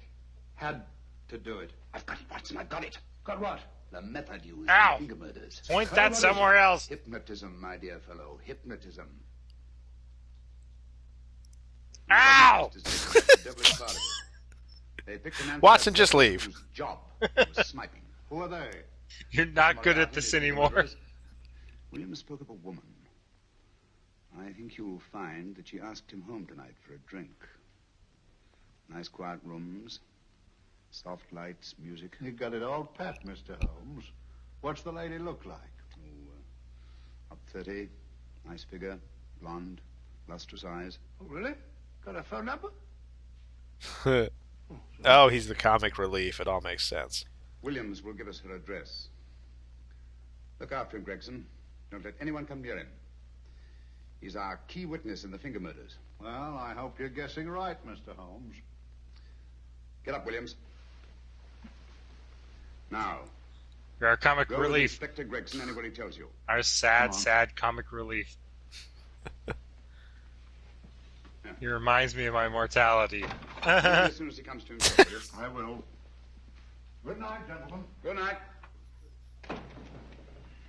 had to do it. I've got it, Watson, I've got it. Got what? The method used Ow! in finger murders. Point that somewhere else. Hypnotism, my dear fellow. Hypnotism. Ow! They picked an Watson, just leave. whose job was sniping. Who are they? You're not good at this anymore. Williams spoke of a woman. I think you'll find that she asked him home tonight for a drink. Nice quiet rooms, soft lights, music. You got it all pat, Mr. Holmes. What's the lady look like? Oh, up 30, nice figure, blonde, lustrous eyes. Oh, really? Got a phone number? Oh, he's the comic relief. It all makes sense. Williams will give us her address. Look after him, Gregson. Don't let anyone come near him. He's our key witness in the finger murders. Well, I hope you're guessing right, Mr. Holmes. Get up, Williams. Now, You're our comic go with relief. Inspector Gregson anywhere he tells you. Our sad, sad comic relief. He reminds me of my mortality. As soon as he comes to himself. I will. Good night, gentlemen. Good night.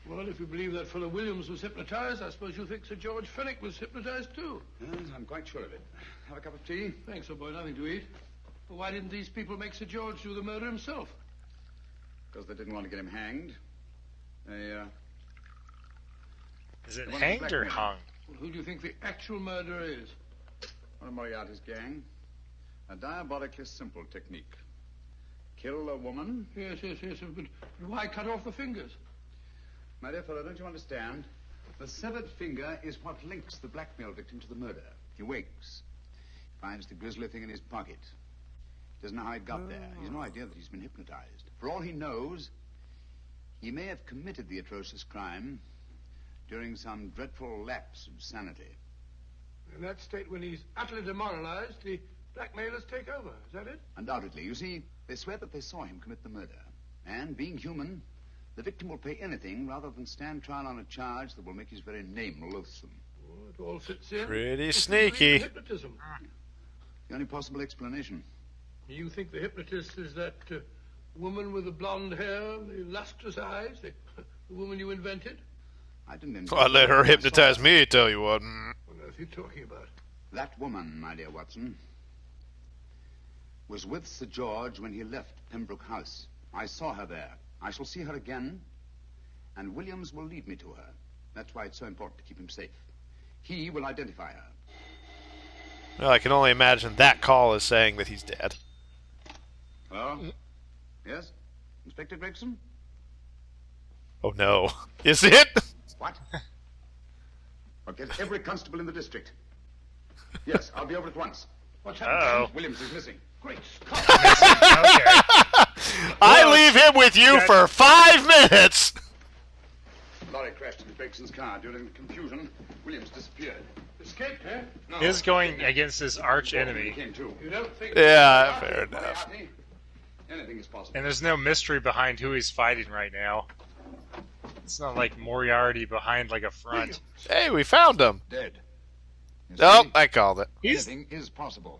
Well, if you believe that fellow Williams was hypnotized, I suppose you think Sir George Fenwick was hypnotized too. Yes, I'm quite sure of it. Have a cup of tea? Thanks, old boy. Nothing to eat. Well, why didn't these people make Sir George do the murder himself? Because they didn't want to get him hanged. They, Is it they wanted to hanged or blackmail him. hung? Well, who do you think the actual murderer is? One of Moriarty's gang. A diabolically simple technique. Kill a woman. Yes. But why cut off the fingers? My dear fellow, don't you understand? The severed finger is what links the blackmail victim to the murder. He wakes, finds the grisly thing in his pocket. Doesn't know how it got there. He has no idea that he's been hypnotized. For all he knows, he may have committed the atrocious crime during some dreadful lapse of sanity. In that state, when he's utterly demoralized, the blackmailers take over. Is that it? Undoubtedly. You see, they swear that they saw him commit the murder. And, being human, the victim will pay anything rather than stand trial on a charge that will make his very name loathsome. Oh, it all fits in. Pretty It's sneaky. Hypnotism. The only possible explanation. You think the hypnotist is that woman with the blonde hair, the lustrous eyes, the woman you invented? I didn't I let her hypnotize me, tell you what. What on earth are you talking about? That woman, my dear Watson, was with Sir George when he left Pembroke House. I saw her there. I shall see her again, and Williams will lead me to her. That's why it's so important to keep him safe. He will identify her. Well, I can only imagine that call is saying that he's dead. Hello? Yes? Inspector Gregson? Oh no. Is it? What? I'll get every constable in the district. Yes, I'll be over at once. What's happening? Williams is missing. Great I leave him with you for 5 minutes. Lorry crashed into Gregson's car. During the confusion, Williams disappeared. Escaped, eh? No. He's going against his arch enemy. You don't think... Yeah, fair enough. Anything is possible. And there's no mystery behind who he's fighting right now. It's not like Moriarty behind like a front. Hey, we found him. Dead. Oh, I called it. Anything is possible.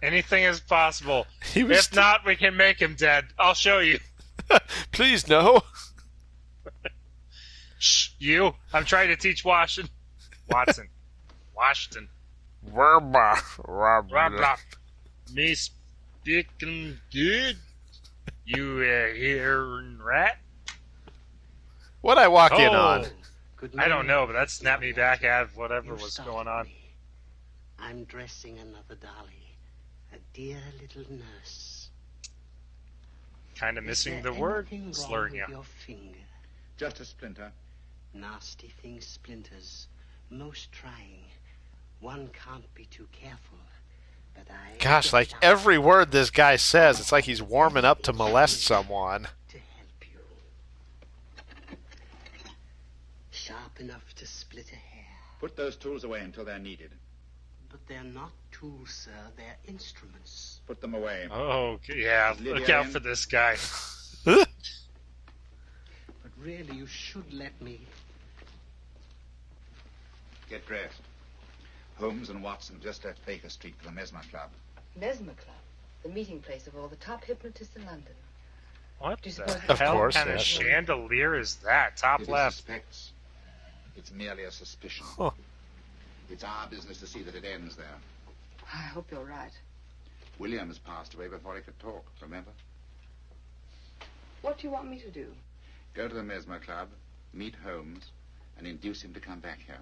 Anything is possible. He was If not, we can make him dead. I'll show you. Please, no. Shh, you. I'm trying to teach Watson. Washington. Blah, Blah, blah. Me speaking good. You hearing rat? What'd I walk in on? I don't know, but that snapped me back out of whatever was going on. I'm dressing another dolly, a dear little nurse. Kind of missing Is the there word anything wrong slurring with you. your finger? Just a splinter. Nasty thing, splinters. Most trying. One can't be too careful. But I... Gosh, like every word this guy says, it's like he's warming up to molest someone. Sharp enough to split a hair. Put those tools away until they're needed. But they're not tools, sir. They're instruments. Put them away. Oh, yeah. Look out for this guy. But really, you should let me. Get dressed. Holmes and Watson just left Baker Street for the Mesmer Club. Mesmer Club, the meeting place of all the top hypnotists in London. What Do you the suppose hell course, kind yeah. of chandelier is that? Top If he left. suspects, it's merely a suspicion. Huh. It's our business to see that it ends there. I hope you're right. Williams passed away before he could talk, remember? What do you want me to do? Go to the Mesmer Club, meet Holmes, and induce him to come back here.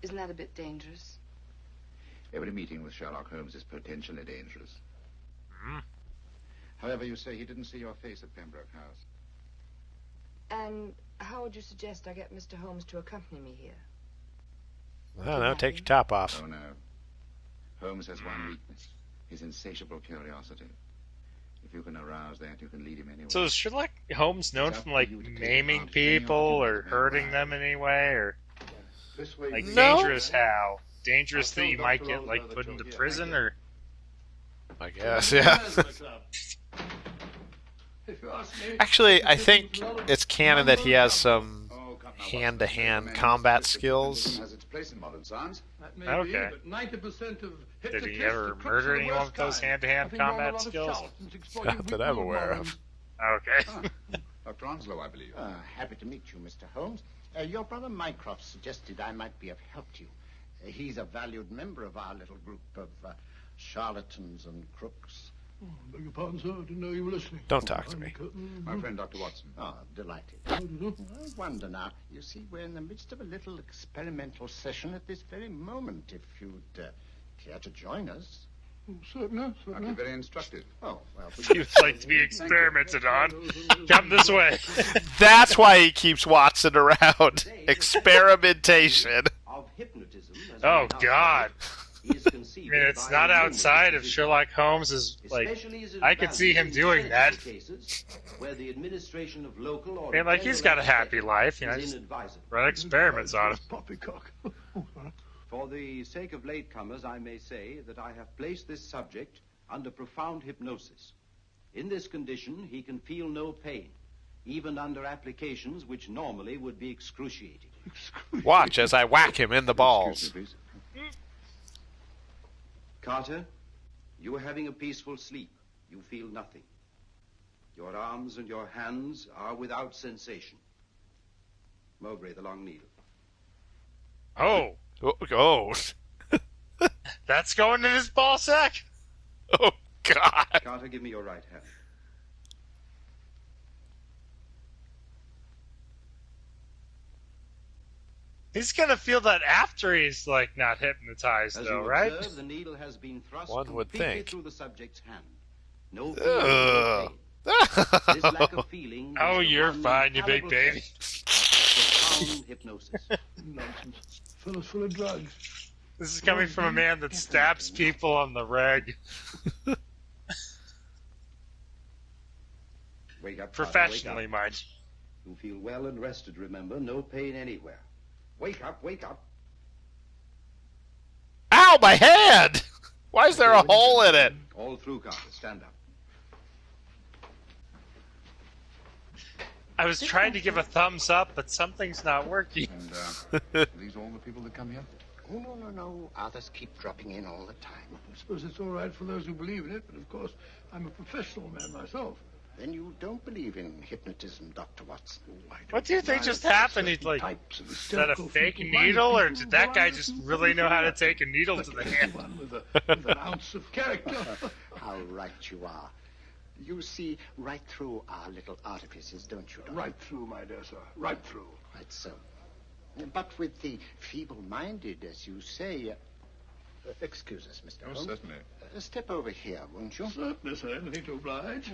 Isn't that a bit dangerous? Every meeting with Sherlock Holmes is potentially dangerous. Hmm. However, you say he didn't see your face at Pembroke House. And how would you suggest I get Mr. Holmes to accompany me here? I don't know, take your top off. Oh, no. Holmes has one weakness. His insatiable curiosity. If you can arouse that, you can lead him anywhere. So is Sherlock Holmes known from like maiming people or hurting them in any way, or This way, like you- dangerous how? Dangerous that you might get like put into prison, or I guess, yeah. If you ask me, Actually, I think it's canon that he has some hand-to-hand combat skills. Has its place in modern science. that may Okay. be, but 90% of Did hypnotists he ever are crooks murder of the anyone worst with those kind. hand-to-hand Having run a combat lot of skills? charlatans exploiting Not that I'm weak aware morons. of. okay. Dr. Onslow, I believe. Happy to meet you, Mr. Holmes. Your brother Mycroft suggested I might be of help to you. He's a valued member of our little group of charlatans and crooks. Beg your pardon, sir. I didn't know you were listening. Don't talk to me. My friend, Dr. Watson. Oh, delighted. How do you do? I wonder now. You see, we're in the midst of a little experimental session at this very moment. If you'd care to join us. Certainly, That'd be very instructive. Oh, well. If you'd like to be experimented on, come this way. That's why he keeps Watson around. Experimentation. Of hypnotism. As Oh, we now God. say, is I conceived mean, it's by not numerous outside of physicians, Sherlock Holmes' especially as it I could see him advances doing in that. technical cases where the administration of local or And like he's got a happy life, you know, is just inadvisable. run experiments on him. Poppycock. For the sake of latecomers, I may say that I have placed this subject under profound hypnosis. In this condition, he can feel no pain, even under applications which normally would be excruciating. Watch as I whack him in the balls. Excuse me, please. Carter, you are having a peaceful sleep. You feel nothing. Your arms and your hands are without sensation. Mowbray, the long needle. Oh. Oh. That's going in his ball sack? Oh, God. Carter, give me your right hand. He's gonna feel that after he's, like, not hypnotized, As though, you right? observe, the needle has been thrust One would completely think. through the subject's hand. No Ugh. pain. This lack of feeling Oh, is the you're one fine, you big infallible baby. test of profound hypnosis. Nonsense. Fellow's full of drugs. This is coming from a man that stabs people on the reg. Wake up, Carter, Professionally, wake mind. up. You feel well and rested, remember. No pain anywhere. Wake up, wake up. Ow, my hand! Why is there a hole in it? All through, Carter. Stand up. I was trying to give a thumbs up, but something's not working. And, are these all the people that come here? Oh, no. Others keep dropping in all the time. I suppose it's all right for those who believe in it, but of course, I'm a professional man myself. Then you don't believe in hypnotism, Dr. Watson. What do you think just happened? He's like, is that a fake needle, or did that guy just really know how to take a needle to the hand? One with an ounce of character. How right you are. You see right through our little artifices, don't you, Doctor? Right through, my dear sir. Right through. Quite so. But with the feeble-minded, as you say... excuse us, Mr. Oh, Holmes. certainly. Step over here, won't you? Certainly, sir. Anything to oblige.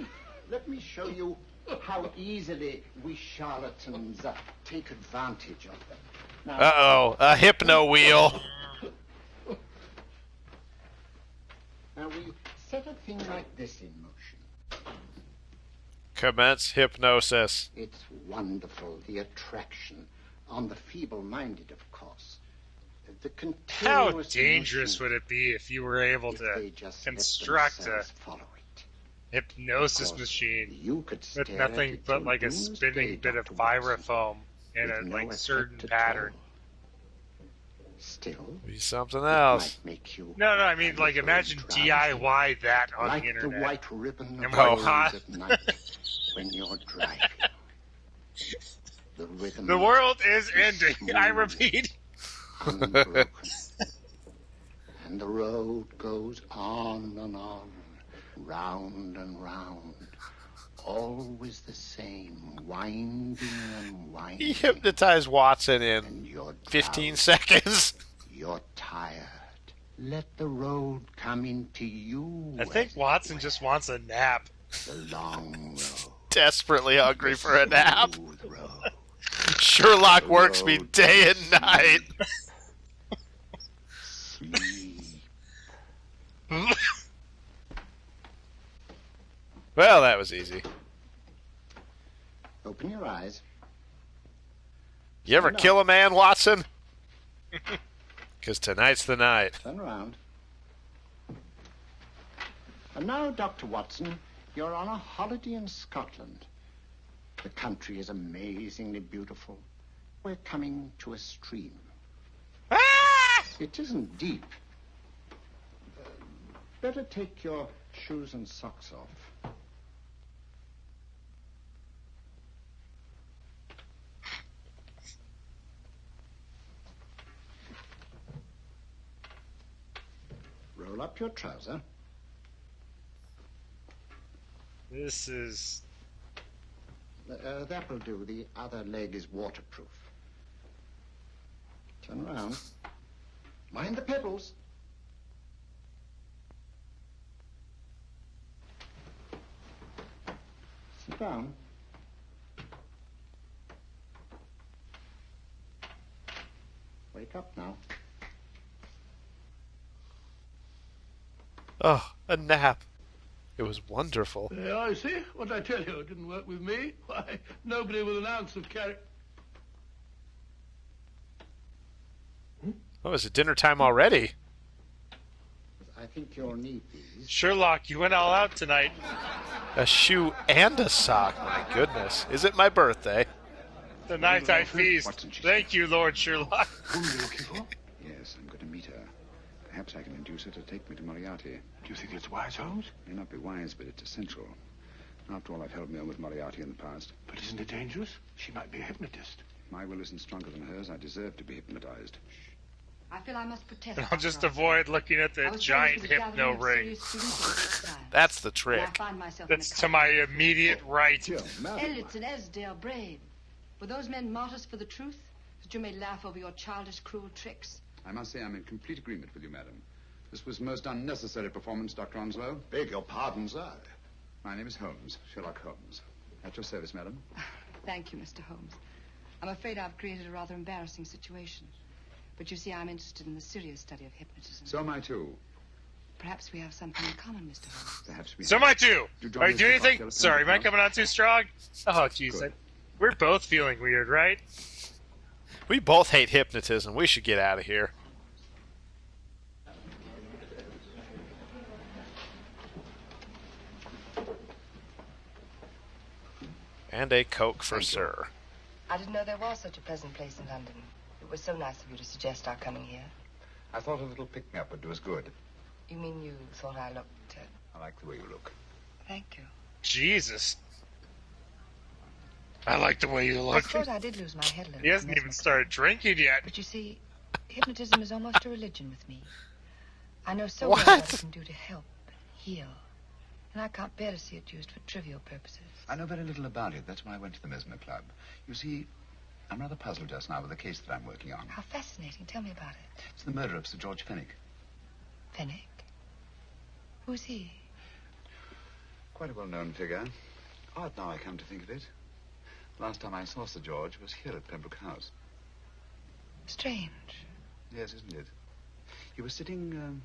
Let me show you how easily we charlatans take advantage of them. Now, Uh-oh, a hypno wheel. Now we set a thing like this in motion. Commence hypnosis. It's wonderful, the attraction on the feeble-minded, of course. The How continuous dangerous motion, would it be if you were able if to they just let construct a themselves follow it. hypnosis Of course, machine you could with stare at nothing it but till like a doomsday, spinning bit of Dr. Watson, styrofoam in with a no like effect certain at pattern. all. Still, Be something it else. might make you No, I mean a like little imagine drowsy. DIY that on Like the the internet. white ribbon And of we're rose hot. at night when you're driving. The rhythm The world is is ending. I smooth, repeat. unbroken. And the road goes on and on, round and round. Always the same, winding and winding. He hypnotized Watson in And you're 15 drowsy. seconds. You're tired. Let the road come into you. I think Watson just wants a nap. The long road. Desperately hungry for a nap. Smooth road. Sherlock works me road day and night. Sleep. Well, that was easy. Open your eyes. You ever Stand up. kill a man, Watson? Because tonight's the night. Turn around. And now, Dr. Watson, you're on a holiday in Scotland. The country is amazingly beautiful. We're coming to a stream. It isn't deep. Better take your shoes and socks off. Roll up your trouser. This is... That will do. The other leg is waterproof. Turn around. Mind the pebbles. Sit down. Wake up now. Oh, a nap. It was wonderful. I see. What did I tell you? It didn't work with me. Why, nobody with an ounce of character. Oh, is it dinner time already? I think you'll need these. Sherlock, you went all out tonight. A shoe and a sock. My goodness. Is it my birthday? The night I feast. Thank you, Lord Sherlock. Whom are you looking for? Yes, I'm going to meet her. Perhaps I can induce her to take me to Moriarty. Do you think it's wise, Holmes? May not be wise, but it's essential. After all, I've held me on with Moriarty in the past. But isn't it dangerous? She might be a hypnotist. My will isn't stronger than hers. I deserve to be hypnotized. I feel I must protest. And I'll just avoid looking at the giant hypno ring. That's the trick. That's to my immediate right. Elliot's and Esdale brave. Were those men martyrs for the truth? That you may laugh over your childish, cruel tricks? I must say I'm in complete agreement with you, madam. This was a most unnecessary performance, Dr. Onslow. Beg your pardon, sir. My name is Holmes, Sherlock Holmes. At your service, madam. Thank you, Mr. Holmes. I'm afraid I've created a rather embarrassing situation. But you see, I'm interested in the serious study of hypnotism. So am I, too. Perhaps we have something in common, Mr. Holmes. Perhaps we So am I, too. Do Are you doing anything? Sorry, am I coming on too strong? Oh, jeez. We're both feeling weird, right? We both hate hypnotism. We should get out of here. And a Coke for Sir. I didn't know there was such a pleasant place in London. It was so nice of you to suggest our coming here. I thought a little pick-me-up would do us good. You mean you thought I looked... I like the way you look. Thank you. Jesus. I like the way you I look. suppose I did lose my head a little. He hasn't even started drinking yet. But you see, hypnotism is almost a religion with me. I know so well what it can do to help and heal. And I can't bear to see it used for trivial purposes. I know very little about it. That's why I went to the Mesmer Club. You see, I'm rather puzzled just now with the case that I'm working on. How fascinating. Tell me about it. It's the murder of Sir George Fenwick. Fenwick? Who's he? Quite a well-known figure. Odd now I come to think of it. Last time I saw Sir George was here at Pembroke House. Strange. Yes, isn't it? He was sitting,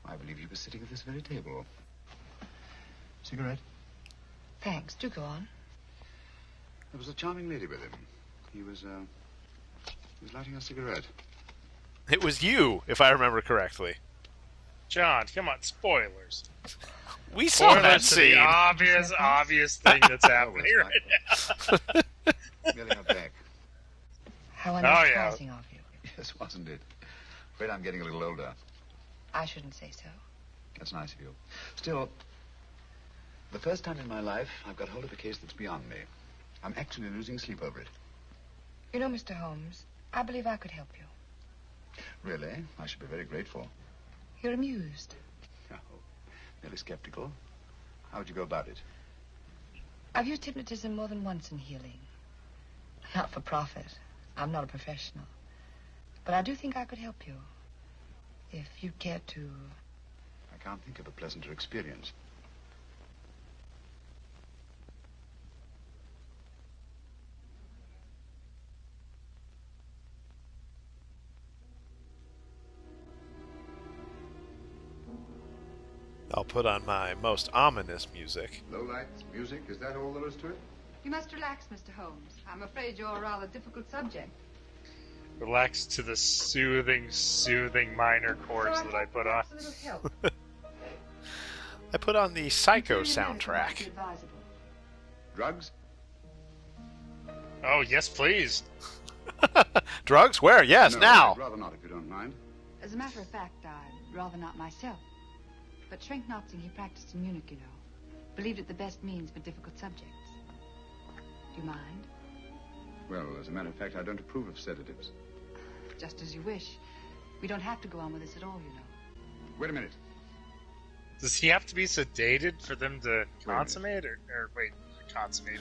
I believe he was sitting at this very table. Cigarette? Thanks. Do go on. There was a charming lady with him. He was lighting a cigarette. It was you, if I remember correctly. John, come on, spoilers. We saw that to scene. The obvious thing that's happening right now. Merely her back. How unsurprising of you. Yes, wasn't it? Afraid I'm getting a little older. I shouldn't say so. That's nice of you. Still, the first time in my life, I've got hold of a case that's beyond me. I'm actually losing sleep over it. You know, Mr. Holmes, I believe I could help you. Really? I should be very grateful. You're amused. No, merely skeptical. How would you go about it? I've used hypnotism more than once in healing. Not for profit. I'm not a professional. But I do think I could help you. If you care to... I can't think of a pleasanter experience. I'll put on my most ominous music. Low lights, music, is that all there is to it? You must relax, Mr. Holmes. I'm afraid you're a rather difficult subject. Relax to the soothing minor chords that I put on. A little help. I put on the Psycho soundtrack. Drugs? Oh, yes, please. Drugs? Where? Yes, No, now. I'd rather not, if you don't mind. As a matter of fact, I'd rather not myself. But Schrenk-Notzing, he practiced in Munich, you know. Believed it the best means for difficult subjects. Do you mind? Well, as a matter of fact, I don't approve of sedatives. Just as you wish. We don't have to go on with this at all, you know. Wait a minute. Does he have to be sedated for them to consummate, or wait, consummate?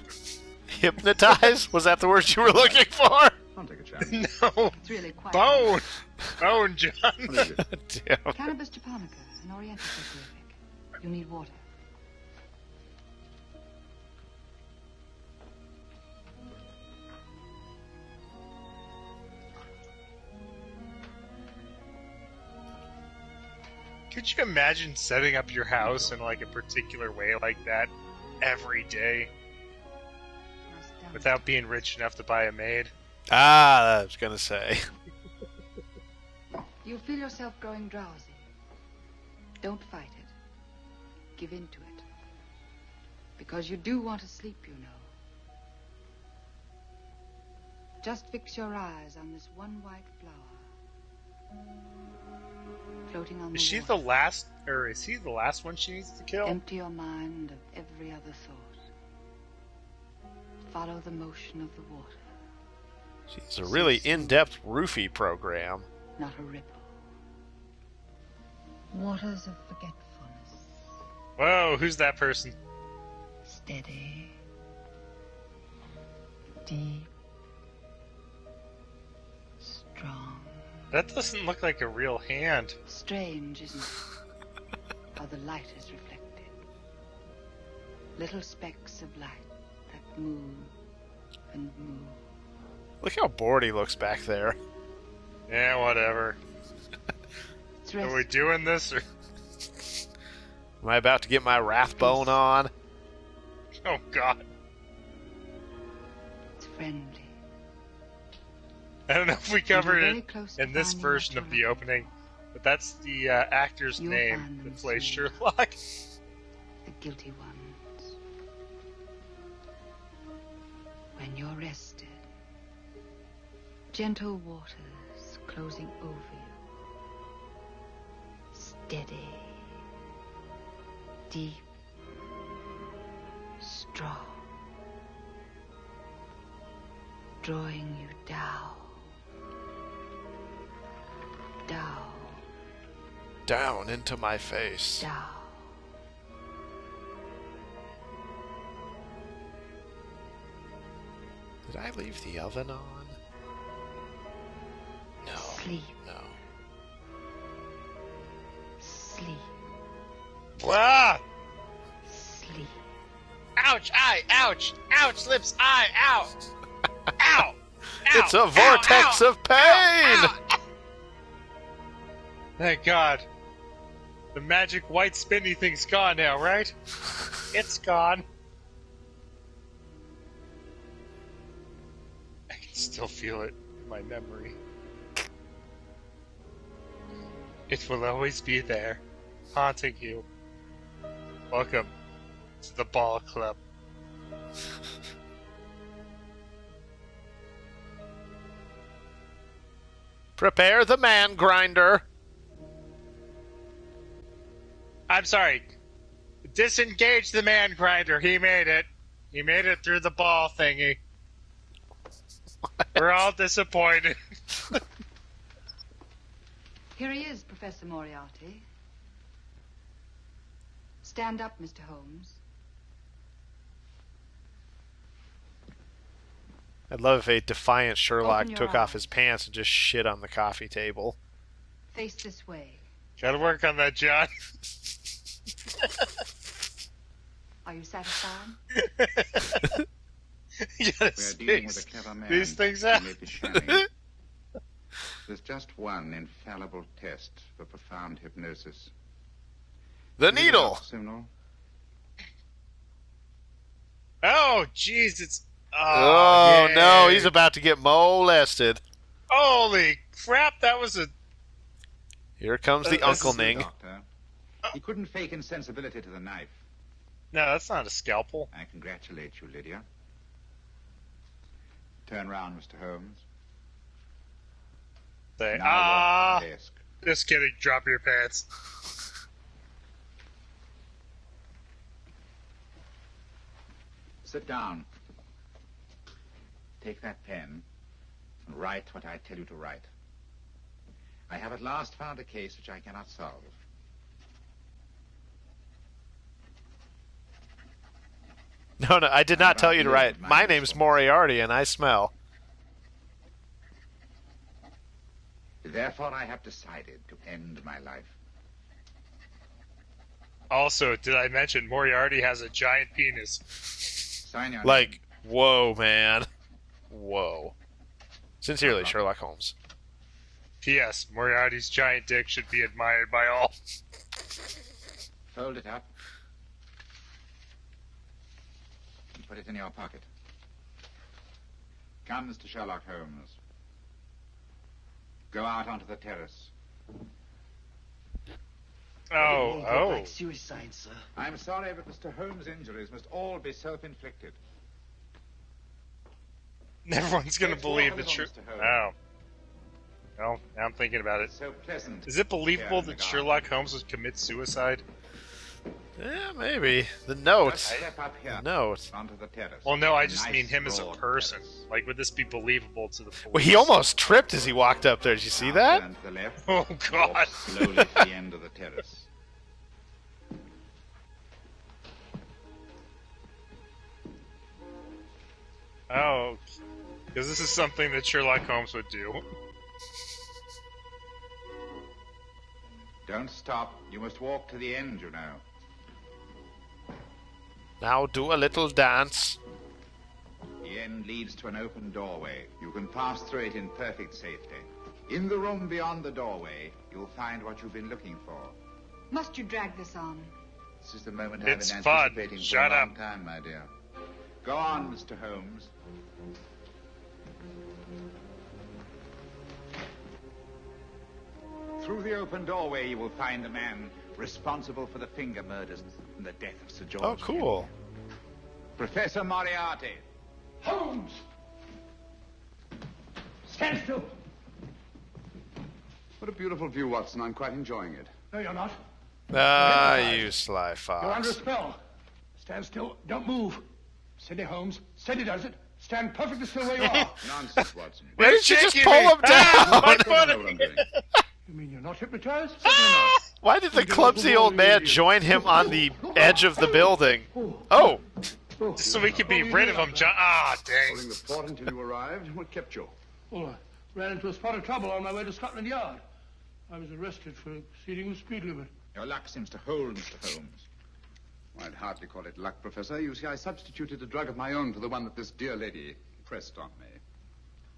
Hypnotize? Was that the word you were looking for? I'll take a chance. No. It's really quite Bone, bone, John. Damn. Cannabis japonica, an oriental soporific. You need water. Could you imagine setting up your house in like a particular way like that every day without being rich enough to buy a maid? I was gonna say. You feel yourself growing drowsy. Don't fight it. Give in to it. Because you do want to sleep, you know. Just fix your eyes on this one white flower. Floating on the Is she water. the last, or is he the last one she needs to kill? Empty your mind of every other thought. Follow the motion of the water, It's a really in-depth roofie program. not a ripple. Waters of forgetfulness. Whoa, who's that person? Steady. Deep. Strong. That doesn't look like a real hand. Strange, isn't it? How the light is reflected. Little specks of light that move and move. Look how bored he looks back there. Yeah, whatever. It's Are we doing this, or? Am I about to get my Wrathbone on? Oh, God. It's friendly. I don't know if we covered very it close to in this finding version of the opening, but that's the actor's You'll name find them that plays soon. Sherlock. The guilty ones. When you're rested, gentle waters closing over you. Steady. Deep. Strong. Drawing you down. Down. Down into my face. Down. Did I leave the oven on? No. Sleep. No. Sleep. Ah! Sleep. Ouch! Eye! Ouch! Ouch! Lips! Eye! Ow! Ow! It's a vortex of pain! Thank God. The magic white spinny thing's gone now, right? It's gone. I can still feel it in my memory. It will always be there, haunting you. Welcome to the ball club. Prepare the man grinder. I'm sorry. Disengage the man grinder. He made it. He made it through the ball thingy. We're all disappointed. Here he is, Professor Moriarty. Stand up, Mr. Holmes. I'd love if a defiant Sherlock Open your took off eyes. his pants and just shit on the coffee table. Face this way. Gotta work on that, John. Are you satisfied? You gotta We're dealing with space a clever man. these things who out. may be shamming. There's just one infallible test for profound hypnosis. The Is it needle! enough, Simnel? Oh, jeez, it's... Oh, yay. no, he's about to get molested. Holy crap, that was a... Here comes the This Uncle is- Ning. Doctor, he couldn't fake insensibility to the knife. No, that's not a scalpel. I congratulate you, Lydia. Turn round, Mr. Holmes. Say, Now walk to the desk. Just kidding, drop your pants. Sit down. Take that pen and write what I tell you to write. I have at last found a case which I cannot solve. No, I did not tell you to write. My name's Moriarty, and I smell. Therefore, I have decided to end my life. Also, did I mention Moriarty has a giant penis? Sign your Like, whoa, man. Whoa. Sincerely, Sherlock Holmes. P.S. Moriarty's giant dick should be admired by all. Fold it up. And put it in your pocket. Come, Mr. Sherlock Holmes. Go out onto the terrace. Oh. Suicide, sir. I'm sorry, but Mr. Holmes' injuries must all be self-inflicted. Everyone's going to It's believe the wonderful, truth. Mr. Holmes. Oh. Well, now I'm thinking about it. So pleasant. Is it believable here in that the Sherlock Holmes would commit suicide? Yeah, maybe. The notes. Step up here. The note. Onto the terrace. Well, no, I just Nice mean him as a broad person. terrace. Like, would this be believable to the police? Well, he almost tripped as he walked up there. Did you see that? Turn to the left. Oh, God. Walk slowly to the end of the terrace. Oh, because this is something that Sherlock Holmes would do. Don't stop. You must walk to the end, you know. Now do a little dance. The end leads to an open doorway. You can pass through it in perfect safety. In the room beyond the doorway, you'll find what you've been looking for. Must you drag this on? This is the moment It's I've been fun. anticipating Shut for a long up. time, my dear. Go on, Mr. Holmes. Through the open doorway, you will find the man responsible for the finger murders and the death of Sir George. Oh, cool. Professor Moriarty. Holmes! Stand still. What a beautiful view, Watson. I'm quite enjoying it. No, you're not. Ah, you sly You're under a fox. spell. Stand still. Don't move. Steady, Holmes. Steady does it. Stand perfectly still where you are. Nonsense, Watson. Why didn't you just shaking pull me. him Ah, my down? I don't know what I'm doing. You mean you're not hypnotized? Certainly not. Why did the clumsy old man join him on the edge of the building? Oh, Just so we could be rid of him, John. Ah, dang. Holding the fort until you arrived. What kept you? Well, I ran into a spot of trouble on my way to Scotland Yard. I was arrested for exceeding the speed limit. Your luck seems to hold, Mr. Holmes. I'd hardly call it luck, Professor. You see, I substituted a drug of my own for the one that this dear lady pressed on me.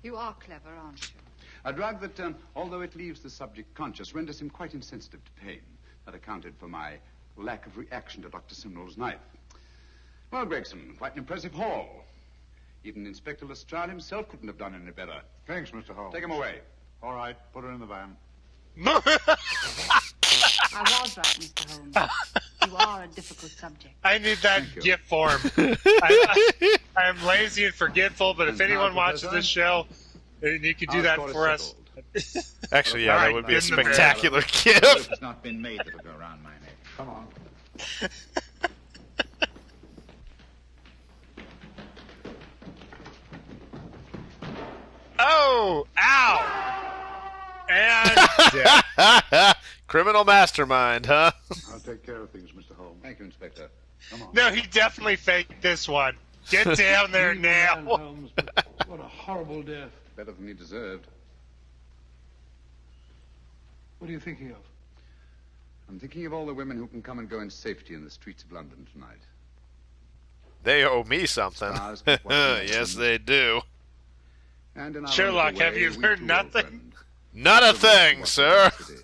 You are clever, aren't you? A drug that, although it leaves the subject conscious, renders him quite insensitive to pain. That accounted for my lack of reaction to Dr. Simnel's knife. Well, Gregson, quite an impressive haul. Even Inspector Lestrade himself couldn't have done any better. Thanks, Mr. Holmes. Take him away. All right, put her in the van. I was right, Mr. Holmes. You are a difficult subject. I need that Thank you. gift form. I'm lazy and forgetful, but if And anyone now, watches Professor? this show, then you could do Our that score is for us. settled. actually, yeah, All that right, would be a get in the van. spectacular Hope gift. has not been made that'll go around my neck. Come on. Oh! Ow! And death. Criminal mastermind, huh? I'll take care of things, Mr. Holmes. Thank you, Inspector. Come on. No, he definitely faked this one. Get down there Leave the man, now. Holmes, but what a horrible death. Better than he deserved. What are you thinking of? I'm thinking of all the women who can come and go in safety in the streets of London tonight. They owe me something. Stars, but what can Yes, happen? they do. And in our Sherlock, little have you way, we heard too, nothing? old friend, Not a have to reach thing, Washington sir. City.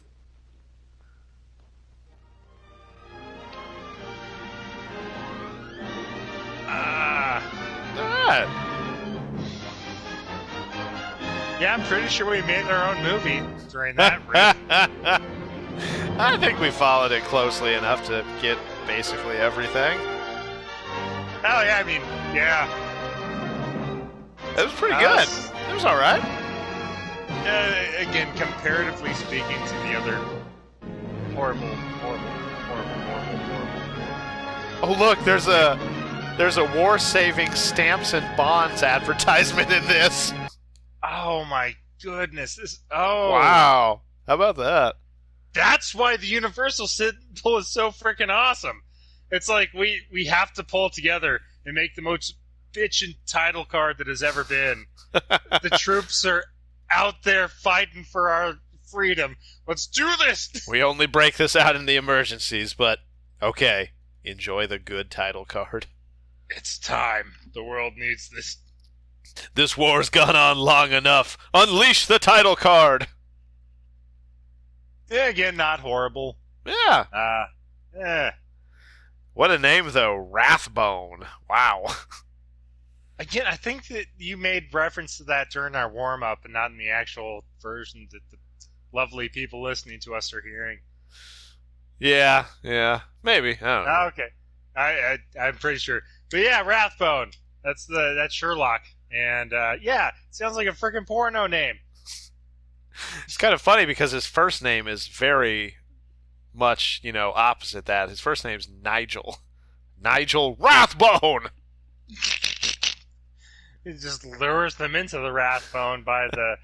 Ah. Yeah, I'm pretty sure we made our own movie during that rip. I think we followed it closely enough to get basically everything. Oh, yeah, I mean, yeah. It was pretty Us. good. It was all right. Again, comparatively speaking to the other horrible. Oh, look, there's a war-saving stamps and bonds advertisement in this. Oh my goodness! Oh Wow. How about that? That's why the Universal pull is so freaking awesome. It's like we have to pull together and make the most bitchin' title card that has ever been. The troops are out there fighting for our freedom. Let's do this! We only break this out in the emergencies, but okay. Enjoy the good title card. It's time. The world needs this. This war's gone on long enough. Unleash the title card! Yeah, again, not horrible. Yeah. What a name, though. Wrathbone. Wow. Again, I think that you made reference to that during our warm-up and not in the actual version that the lovely people listening to us are hearing. Yeah. Maybe. I don't know. Okay. I'm pretty sure. But yeah, Wrathbone. That's Sherlock. And sounds like a freaking porno name. It's kind of funny because his first name is very much, opposite that. His first name's Nigel. Nigel Rathbone! It just lures them into the Rathbone by the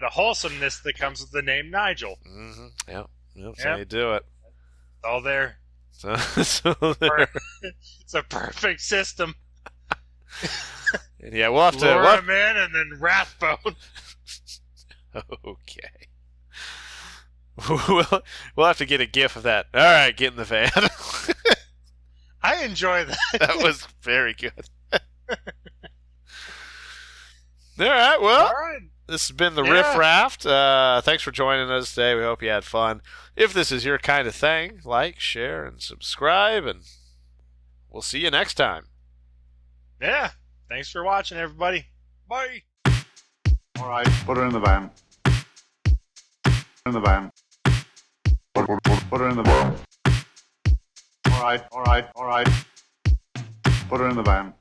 wholesomeness that comes with the name Nigel. Mm-hmm. Yep. That's how you do it. It's all there. So there. It's a perfect system. Yeah, we'll have to... Lure him in and then Rathbone. Okay. We'll have to get a gif of that. All right, get in the van. I enjoy that. That was very good. All right, well, this has been the Riff Raft. Thanks for joining us today. We hope you had fun. If this is your kind of thing, like, share, and subscribe, and we'll see you next time. Yeah, thanks for watching, everybody. Bye. All right, put her in the van. In the van. Put her in the van. All right. Put her in the van.